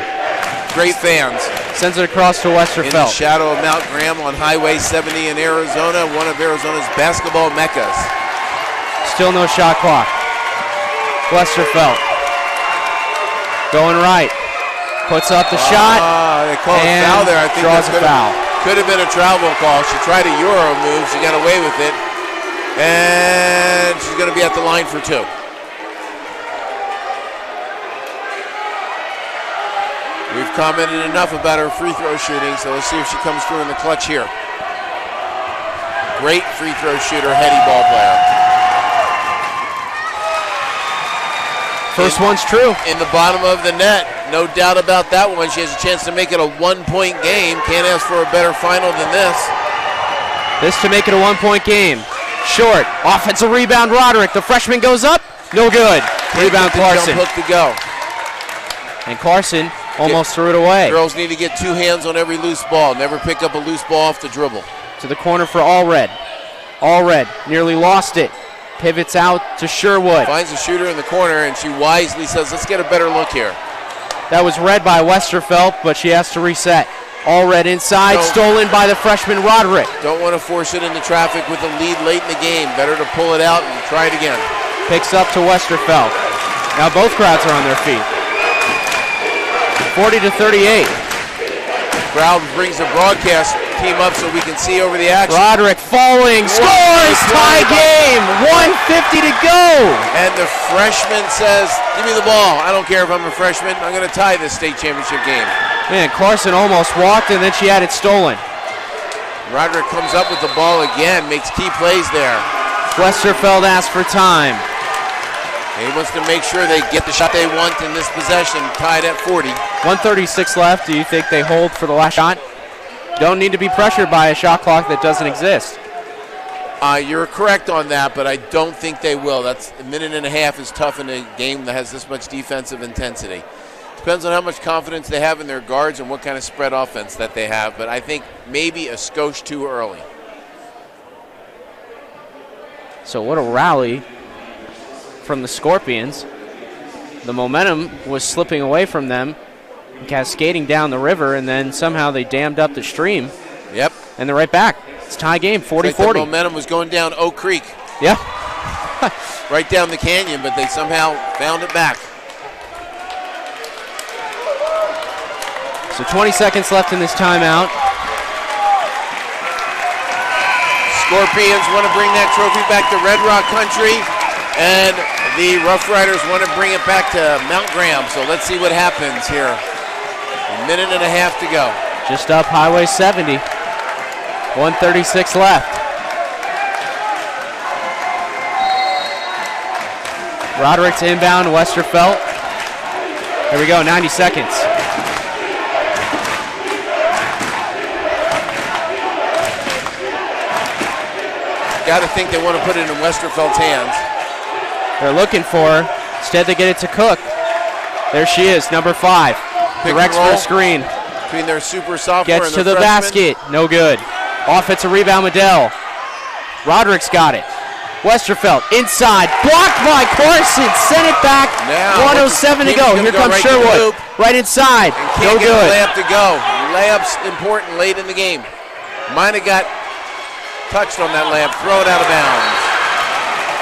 Great fans. Sends it across to Westerfeld. In the shadow of Mount Graham on Highway 70 in Arizona, one of Arizona's basketball meccas. Still no shot clock. Westerfeld going right. Puts up the shot. They call a foul there. I think draws a foul. Could have been a travel call. She tried a Euro move. She got away with it. And she's going to be at the line for two. We've commented enough about her free throw shooting, so let's see if she comes through in the clutch here. Great free throw shooter, heady ball player. First one's true. In the bottom of the net, no doubt about that one. She has a chance to make it a 1-point game. Can't ask for a better final than this. This to make it a 1-point game. Short, offensive rebound, Roderick. The freshman goes up, no good. Rebound, Clarkson. Jump hook to go. And Clarkson almost threw it away. Girls need to get two hands on every loose ball. Never pick up a loose ball off the dribble. To the corner for Allred. Allred nearly lost it. Pivots out to Sherwood. Finds a shooter in the corner, and she wisely says, let's get a better look here. That was read by Westerfeld, but she has to reset. Allred inside, stolen by the freshman Roderick. Don't want to force it into traffic with a lead late in the game. Better to pull it out and try it again. Picks up to Westerfeld. Now both crowds are on their feet. 40-38. Crowd brings the broadcast team up so we can see over the action. Roderick falling, scores, tie game, 1:50 to go. And the freshman says, give me the ball. I don't care if I'm a freshman. I'm going to tie this state championship game. Man, Clarkson almost walked, and then she had it stolen. Roderick comes up with the ball again, makes key plays there. Westerfeld asks for time. He wants to make sure they get the shot they want in this possession, tied at 40. 1:36 left. Do you think they hold for the last shot? Don't need to be pressured by a shot clock that doesn't exist. You're correct on that, but I don't think they will. That's a minute and a half is tough in a game that has this much defensive intensity. Depends on how much confidence they have in their guards and what kind of spread offense that they have, but I think maybe a skosh too early. So what a rally from the Scorpions. The momentum was slipping away from them, cascading down the river, and then somehow they dammed up the stream. Yep. And they're right back. It's tie game, 40-40. Like the momentum was going down Oak Creek. Yeah. Right down the canyon, but they somehow found it back. So 20 seconds left in this timeout. Scorpions want to bring that trophy back to Red Rock Country, and the Rough Riders want to bring it back to Mount Graham. So let's see what happens here. A minute and a half to go. Just up Highway 70. 1:36 left. Roderick's inbound, Westerfelt. Here we go, 90 seconds. Got to think they want to put it in Westerfelt's hands. They're looking for her. Instead, they get it to Cook. There she is, number 5. Directs for a screen. Between their super sophomore Gets and to their the freshman. basket. No good. Offensive rebound, Medell. Roderick's got it. Westerfelt inside. Blocked by Carson. Sent it back. Now, 1:07 to Payne's go. gonna Here go comes right to the Sherwood. loop. Right inside. And No can't get good. the layup to go. Layup's important late in the game. Might have got touched on that layup. Throw it out of bounds.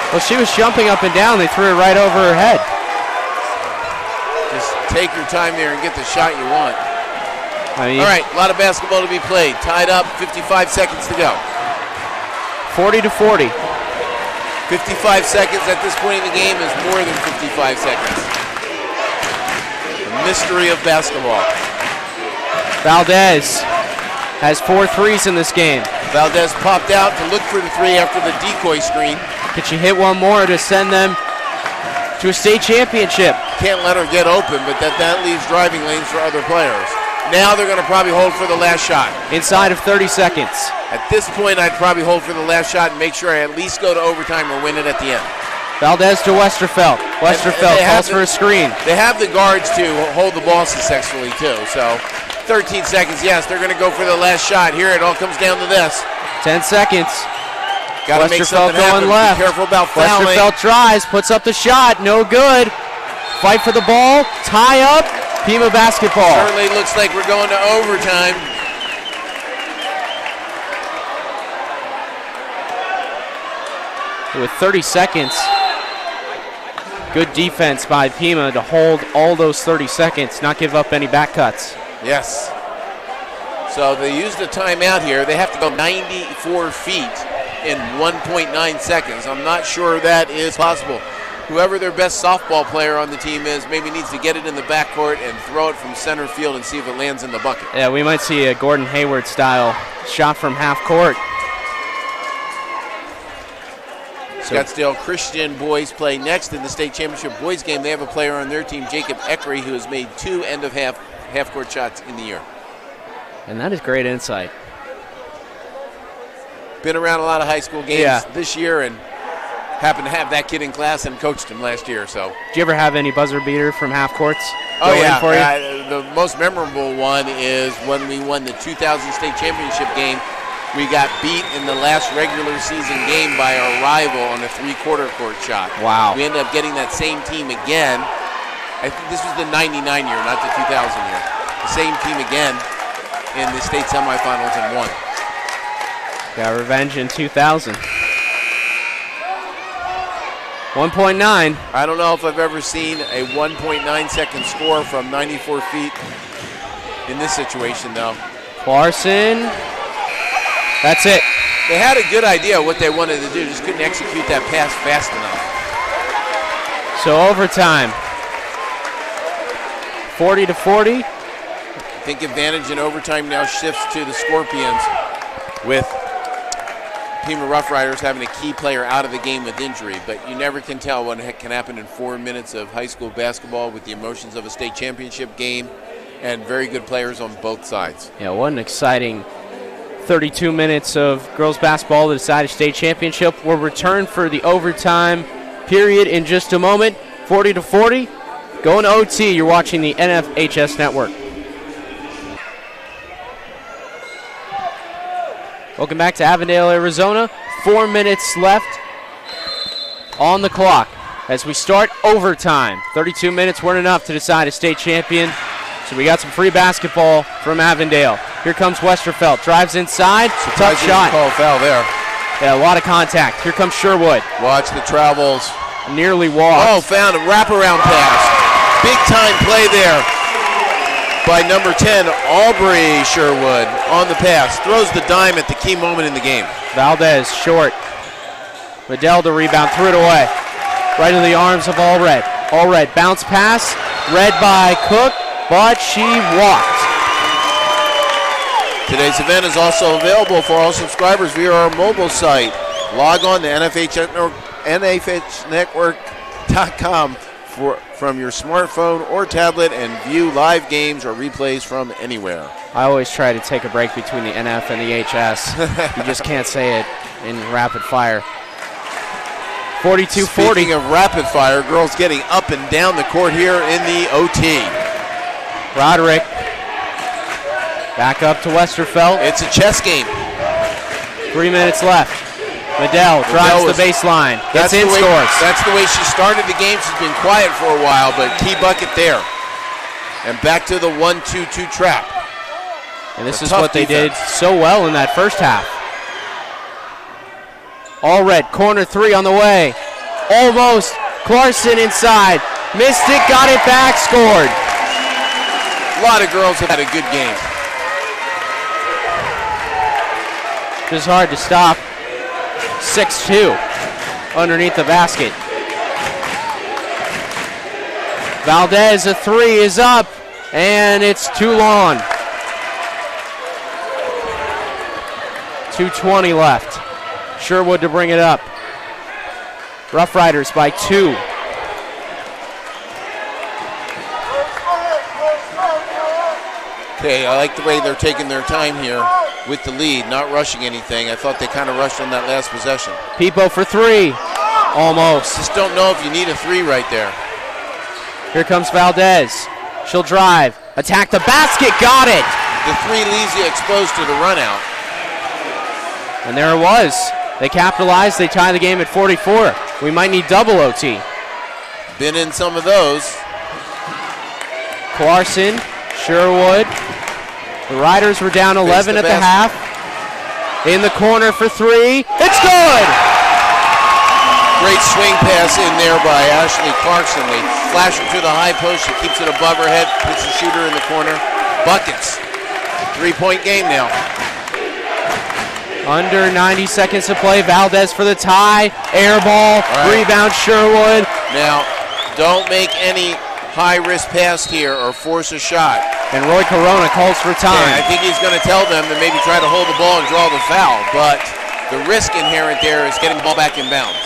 Well, she was jumping up and down. They threw it right over her head. Just take your time there and get the shot you want. I mean, All right, a lot of basketball to be played. Tied up, 55 seconds to go. 40-40. 55 seconds at this point in the game is more than 55 seconds. The mystery of basketball. Valdez has 4 threes in this game. Valdez popped out to look for the 3 after the decoy screen. Can she hit one more to send them to a state championship? Can't let her get open, but that leaves driving lanes for other players. Now they're going to probably hold for the last shot. Inside of 30 seconds. At this point, I'd probably hold for the last shot and make sure I at least go to overtime or win it at the end. Valdez to Westerfelt. Westerfelt they have calls for a screen. They have the guards to hold the ball successfully, too. So 13 seconds, yes, they're going to go for the last shot. Here, it all comes down to this. 10 seconds. Got to make Westerfelt something happen. going left. Be careful about fouling. Westerfelt tries, puts up the shot, no good. Fight for the ball, tie up, Pima basketball. Certainly looks like we're going to overtime. With 30 seconds, good defense by Pima to hold all those 30 seconds, not give up any back cuts. Yes. So they used a timeout here. They have to go 94 feet in 1.9 seconds. I'm not sure that is possible. Whoever their best softball player on the team is maybe needs to get it in the backcourt and throw it from center field and see if it lands in the bucket. Yeah, we might see a Gordon Hayward style shot from half court. Scottsdale Christian boys play next in the state championship boys game. They have a player on their team, Jacob Eckery, who has made 2 end of half court shots in the year. And that is great insight. Been around a lot of high school games Yeah. this year and happened to have that kid in class and coached him last year. So. Did you ever have any buzzer beater from half courts? Oh go in yeah, for you? the most memorable one is when we won the 2000 state championship game. We got beat in the last regular season game by our rival on a 3/4 court shot. Wow. We ended up getting that same team again. I think this was the 99 year, not the 2000 year. The same team again in the state semifinals and won. Got revenge in 2000. 1.9. I don't know if I've ever seen a 1.9 second score from 94 feet in this situation, though. Larson. That's it. They had a good idea of what they wanted to do, just couldn't execute that pass fast enough. So overtime. 40-40. I think advantage in overtime now shifts to the Scorpions with Pima Rough Riders having a key player out of the game with injury, but you never can tell what can happen in 4 minutes of high school basketball with the emotions of a state championship game and very good players on both sides. Yeah, what an exciting 32 minutes of girls basketball to decide a state championship. We'll return for the overtime period in just a moment. 40-40. Going to OT. You're watching the NFHS Network. Welcome back to Avondale, Arizona. 4 minutes left on the clock as we start overtime. 32 minutes weren't enough to decide a state champion, so we got some free basketball from Avondale. Here comes Westerfelt. Drives inside. Tough shot. Call a foul there. Yeah, a lot of contact. Here comes Sherwood. Watch the travels. Nearly walked. Oh, found a wraparound pass. Big time play there by number 10, Aubrey Sherwood on the pass. Throws the dime at the key moment in the game. Valdez short. Medell the rebound. Threw it away. Right in the arms of Allred. Allred bounce pass. Read by Cook. but she walked. Today's event is also available for all subscribers via our mobile site. Log on to NFHnetwork.com from your smartphone or tablet and view live games or replays from anywhere. I always try to take a break between the NF and the HS. You just can't say it in rapid fire. 42-40. Speaking of rapid fire, girls getting up and down the court here in the OT. Roderick back up to Westerfeld. It's a chess game. 3 minutes left. Medell drives the baseline. Gets in, scores. That's the way she started the game. She's been quiet for a while, but key bucket there. And back to the 1-2-2 trap. And this is what they did so well in that first half. All red, corner three on the way. Almost. Clarkson inside. Missed it, got it back, scored. A lot of girls have had a good game. Just hard to stop. 6-2 underneath the basket. Valdez, a three is up, and it's too long. 2:20 left. Sherwood to bring it up. Rough Riders by 2. Okay, I like the way they're taking their time here with the lead, not rushing anything. I thought they kind of rushed on that last possession. Pipo for three. Almost. Just don't know if you need a three right there. Here comes Valdez. She'll drive. Attack the basket. Got it. The three leaves you exposed to the run out. And there it was. They capitalized. They tie the game at 44. We might need double OT. Been in some of those. Clarkson, Sherwood. The Riders were down 11 at the half. In the corner for three. It's good! Great swing pass in there by Ashley Clarkson. They flash it to the high post. She keeps it above her head, puts the shooter in the corner. Buckets. 3-point game now. Under 90 seconds to play. Valdez for the tie. Air ball. Right. Rebound Sherwood. Now, don't make any high-risk pass here or force a shot. And Roy Corona calls for time. Yeah, I think he's going to tell them to maybe try to hold the ball and draw the foul, but the risk inherent there is getting the ball back in bounds.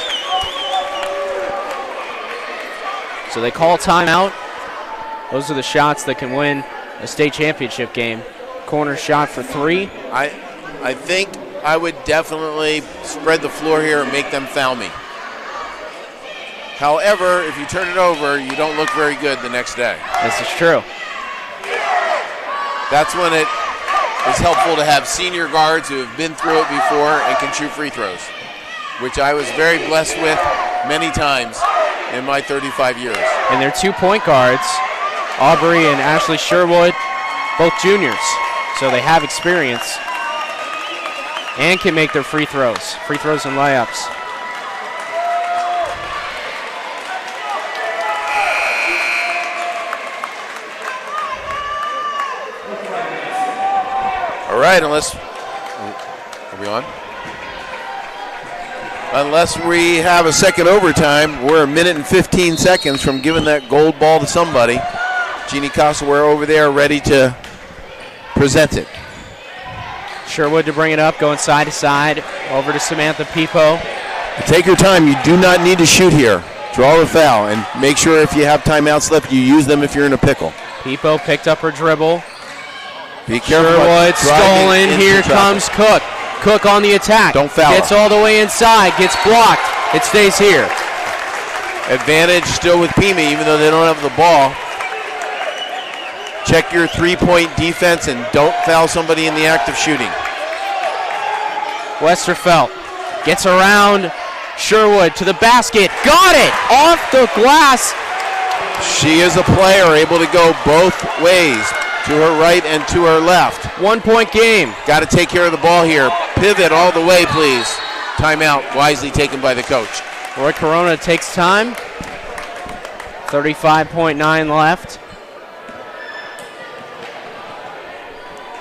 So they call timeout. Those are the shots that can win a state championship game. Corner shot for three. I think I would definitely spread the floor here and make them foul me. However, if you turn it over, you don't look very good the next day. This is true. That's when it is helpful to have senior guards who have been through it before and can shoot free throws, which I was very blessed with many times in my 35 years. And they're 2-point guards, Aubrey and Ashley Sherwood, both juniors. So they have experience and can make their free throws and layups. All right, are we on? Unless we have a second overtime, we're a minute and 15 seconds from giving that gold ball to somebody. Jeannie Castlewear over there ready to present it. Sherwood to bring it up, going side to side, over to Samantha Pipo. Take your time. You do not need to shoot here. Draw the foul, and make sure if you have timeouts left, you use them if you're in a pickle. Pipo picked up her dribble. Be careful. Sherwood stolen. Here comes Cook. Cook on the attack. Don't foul. Gets all the way inside. Gets blocked. It stays here. Advantage still with Pima, even though they don't have the ball. Check your three-point defense and don't foul somebody in the act of shooting. Westerfeld gets around Sherwood to the basket. Got it! Off the glass. She is a player able to go both ways, to her right and to her left. 1-point game. Got to take care of the ball here. Pivot all the way, please. Timeout wisely taken by the coach. Roy Corona takes time. 35.9 left.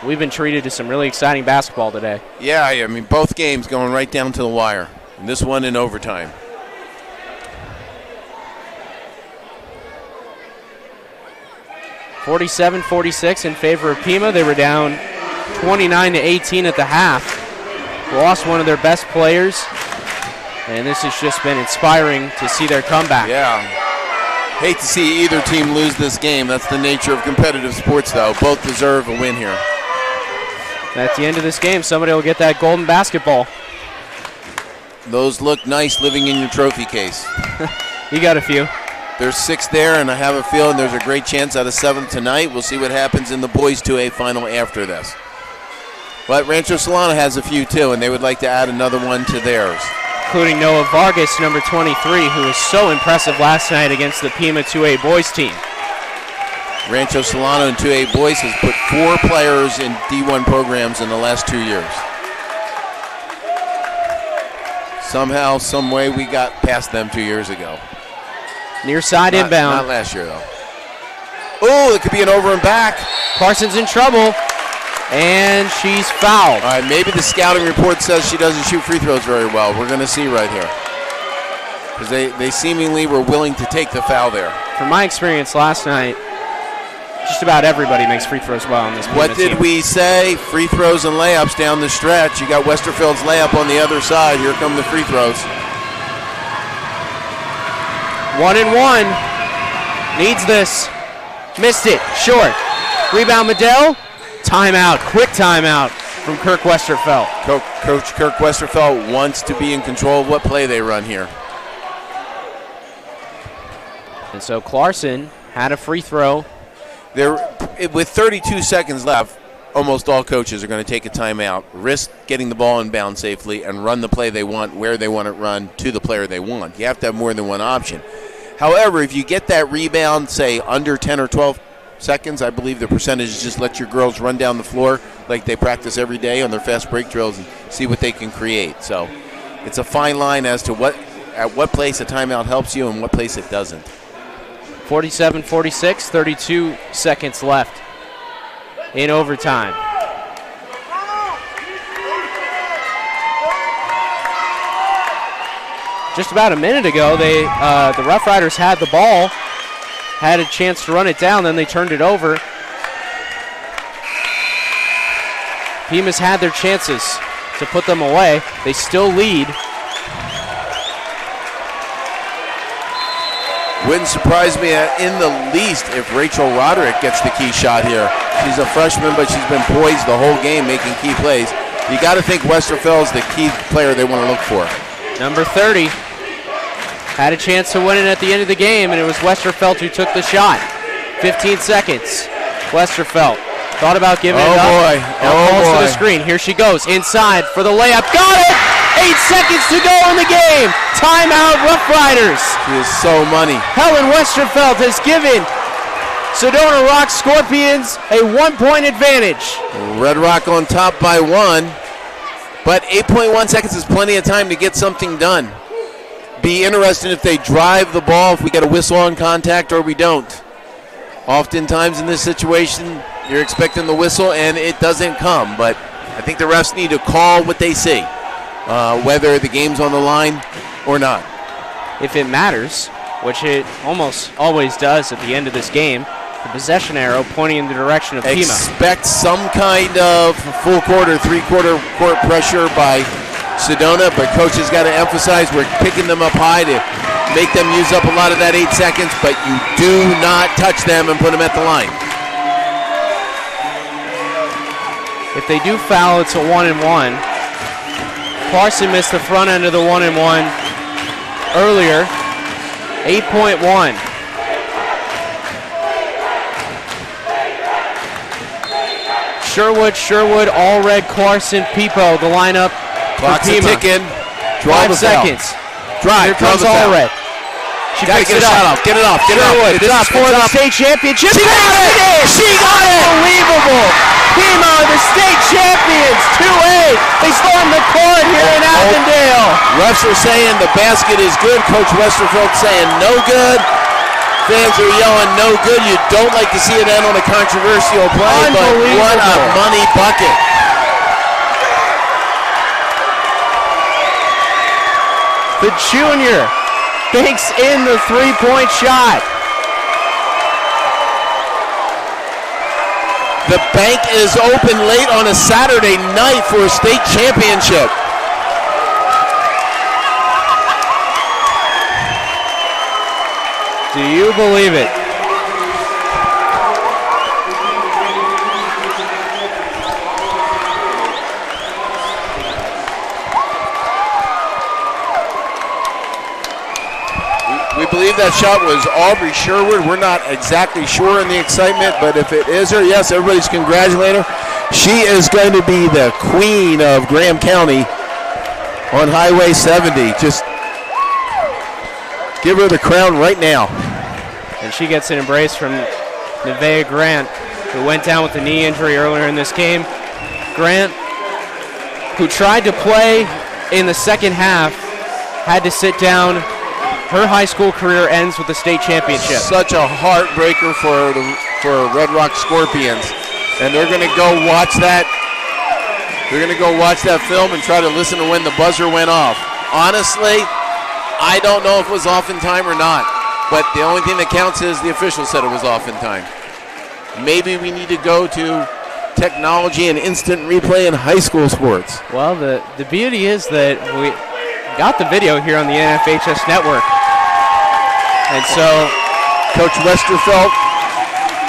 We've been treated to some really exciting basketball today. Yeah, I mean, both games going right down to the wire. And this one in overtime. 47-46 in favor of Pima. They were down 29-18 at the half. Lost one of their best players, and this has just been inspiring to see their comeback. Yeah. Hate to see either team lose this game. That's the nature of competitive sports, though. Both deserve a win here. At the end of this game, somebody will get that golden basketball. Those look nice living in your trophy case. You got a few. There's 6 there, and I have a feeling there's a great chance out of 7 tonight. We'll see what happens in the boys 2A final after this. But Rancho Solano has a few, too, and they would like to add another one to theirs. Including Noah Vargas, number 23, who was so impressive last night against the Pima 2A boys team. Rancho Solano in 2A boys has put 4 players in D1 programs in the last 2 years. Somehow, some way, we got past them 2 years ago. Near side inbound. Not last year, though. Oh, it could be an over and back. Carson's in trouble, and she's fouled. All right, maybe the scouting report says she doesn't shoot free throws very well. We're going to see right here. Because they seemingly were willing to take the foul there. From my experience last night, just about everybody makes free throws well on this team. What did we say? Free throws and layups down the stretch. You got Westerfeld's layup on the other side. Here come the free throws. 1 and 1. Needs this. Missed it. Short. Rebound Medell. Timeout. Quick timeout from Kirk Westerfeld. Coach Kirk Westerfeld wants to be in control of what play they run here. And so Clarkson had a free throw. With 32 seconds left, almost all coaches are going to take a timeout, risk getting the ball inbound safely, and run the play they want, where they want it run, to the player they want. You have to have more than one option. However, if you get that rebound, say, under 10 or 12 seconds, I believe the percentage is just let your girls run down the floor like they practice every day on their fast break drills and see what they can create. So it's a fine line as to at what place a timeout helps you and what place it doesn't. 47-46, 32 seconds left in overtime. Just about a minute ago, the Rough Riders had the ball, had a chance to run it down, then they turned it over. Pima's had their chances to put them away. They still lead. Wouldn't surprise me in the least if Rachel Roderick gets the key shot here. She's a freshman, but she's been poised the whole game making key plays. You got to think Westerfeld's the key player they want to look for. Number 30 had a chance to win it at the end of the game, and it was Westerfeld who took the shot. 15 seconds. Westerfeld thought about giving it up. Boy. Now falls to the screen. Here she goes. Inside for the layup. Got it! 8 seconds to go in the game. Timeout, Rough Riders. She is so money. Helen Westerfeld has given Sedona Rock Scorpions a 1-point advantage. Red Rock on top by 1, but 8.1 seconds is plenty of time to get something done. Be interested if they drive the ball, if we get a whistle on contact or we don't. Oftentimes in this situation, you're expecting the whistle and it doesn't come, but I think the refs need to call what they see, whether the game's on the line or not. If it matters, which it almost always does at the end of this game, the possession arrow pointing in the direction of Pima. Expect some kind of full court or three-quarter court pressure by Sedona, but coach has got to emphasize we're picking them up high to make them use up a lot of that 8 seconds, but you do not touch them and put them at the line. If they do foul, it's a 1-and-1. Clarkson missed the front end of the 1-and-1 earlier. 8.1. Sherwood, Allred, Clarkson, Pipo, the lineup. Clock's for Pima. ticking. 5 seconds. Drive. Here comes Allred. She Gotta picks get it a shot up. off. Get it off. Get it off. Sherwood, It's this up. is for It's the up. state championship. She got it! She got it! Unbelievable! Pima, the state champions, 2A. They storm the court here in Avondale. Refs are saying the basket is good. Coach Westerfeld saying no good. Fans are yelling no good. You don't like to see it end on a controversial play, but what a money bucket. The junior banks in the three-point shot. The bank is open late on a Saturday night for a state championship. Do you believe it? We believe that shot was Aubrey Sherwood. We're not exactly sure in the excitement, but if it is her, yes, everybody's congratulating her. She is going to be the queen of Graham County on Highway 70. Just give her the crown right now. And she gets an embrace from Nevaeh Grant, who went down with a knee injury earlier in this game. Grant, who tried to play in the second half, had to sit down. Her high school career ends with the state championship. Such a heartbreaker for Red Rock Scorpions. And they're going to go watch that. They're going to go watch that film and try to listen to when the buzzer went off. Honestly, I don't know if it was off in time or not. But the only thing that counts is the official said it was off in time. Maybe we need to go to technology and instant replay in high school sports. Well, the beauty is that we got the video here on the NFHS network. And so Coach Westerfeld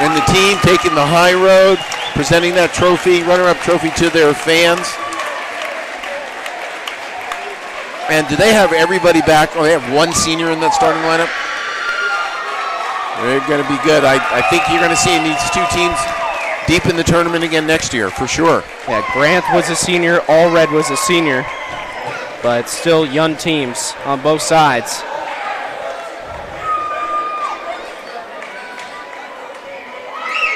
and the team taking the high road, presenting that trophy, runner-up trophy to their fans. And do they have everybody back? Oh, they have one senior in that starting lineup. They're going to be good. I think you're going to see these two teams deep in the tournament again next year, for sure. Yeah, Grant was a senior, Allred was a senior, but still young teams on both sides.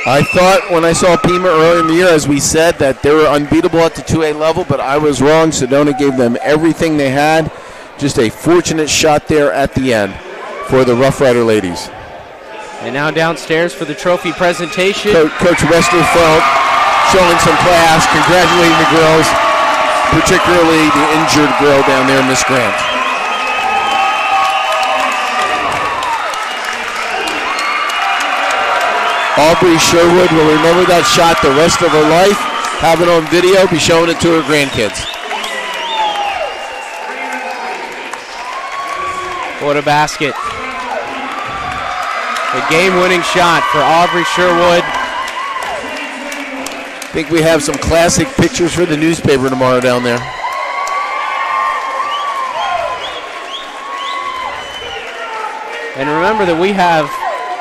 I thought when I saw Pima earlier in the year, as we said, that they were unbeatable at the 2A level, but I was wrong. Sedona gave them everything they had. Just a fortunate shot there at the end for the Rough Rider ladies. And now downstairs for the trophy presentation. Coach Westerfeld showing some class, congratulating the girls, particularly the injured girl down there, Miss Grant. Aubrey Sherwood will remember that shot the rest of her life, have it on video, be showing it to her grandkids. What a basket. A game-winning shot for Aubrey Sherwood. I think we have some classic pictures for the newspaper tomorrow down there. And remember that we have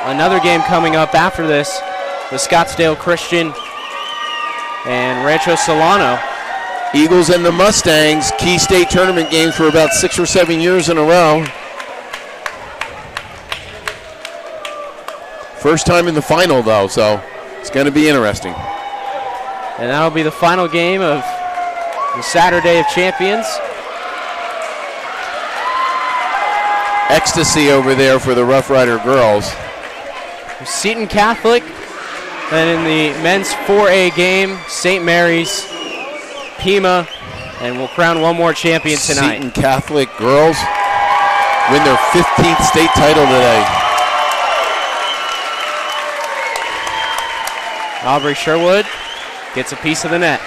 another game coming up after this with Scottsdale Christian and Rancho Solano. Eagles and the Mustangs, key state tournament games for about 6 or 7 years in a row. First time in the final, though, so it's going to be interesting. And that'll be the final game of the Saturday of Champions. Ecstasy over there for the Rough Rider girls. Seton Catholic, then in the men's 4A game, St. Mary's, Pima, and we'll crown one more champion tonight. Seton Catholic girls win their 15th state title today. Aubrey Sherwood gets a piece of the net.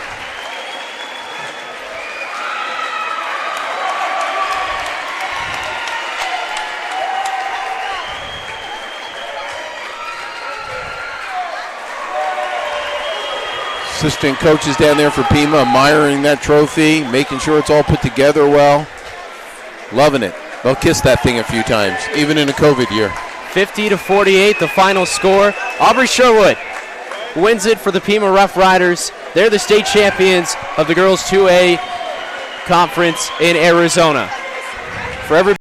Assistant coaches down there for Pima admiring that trophy, making sure it's all put together well. Loving it. They'll kiss that thing a few times, even in a COVID year. 50-48, the final score. Aubrey Sherwood wins it for the Pima Rough Riders. They're the state champions of the girls 2A conference in Arizona. For everybody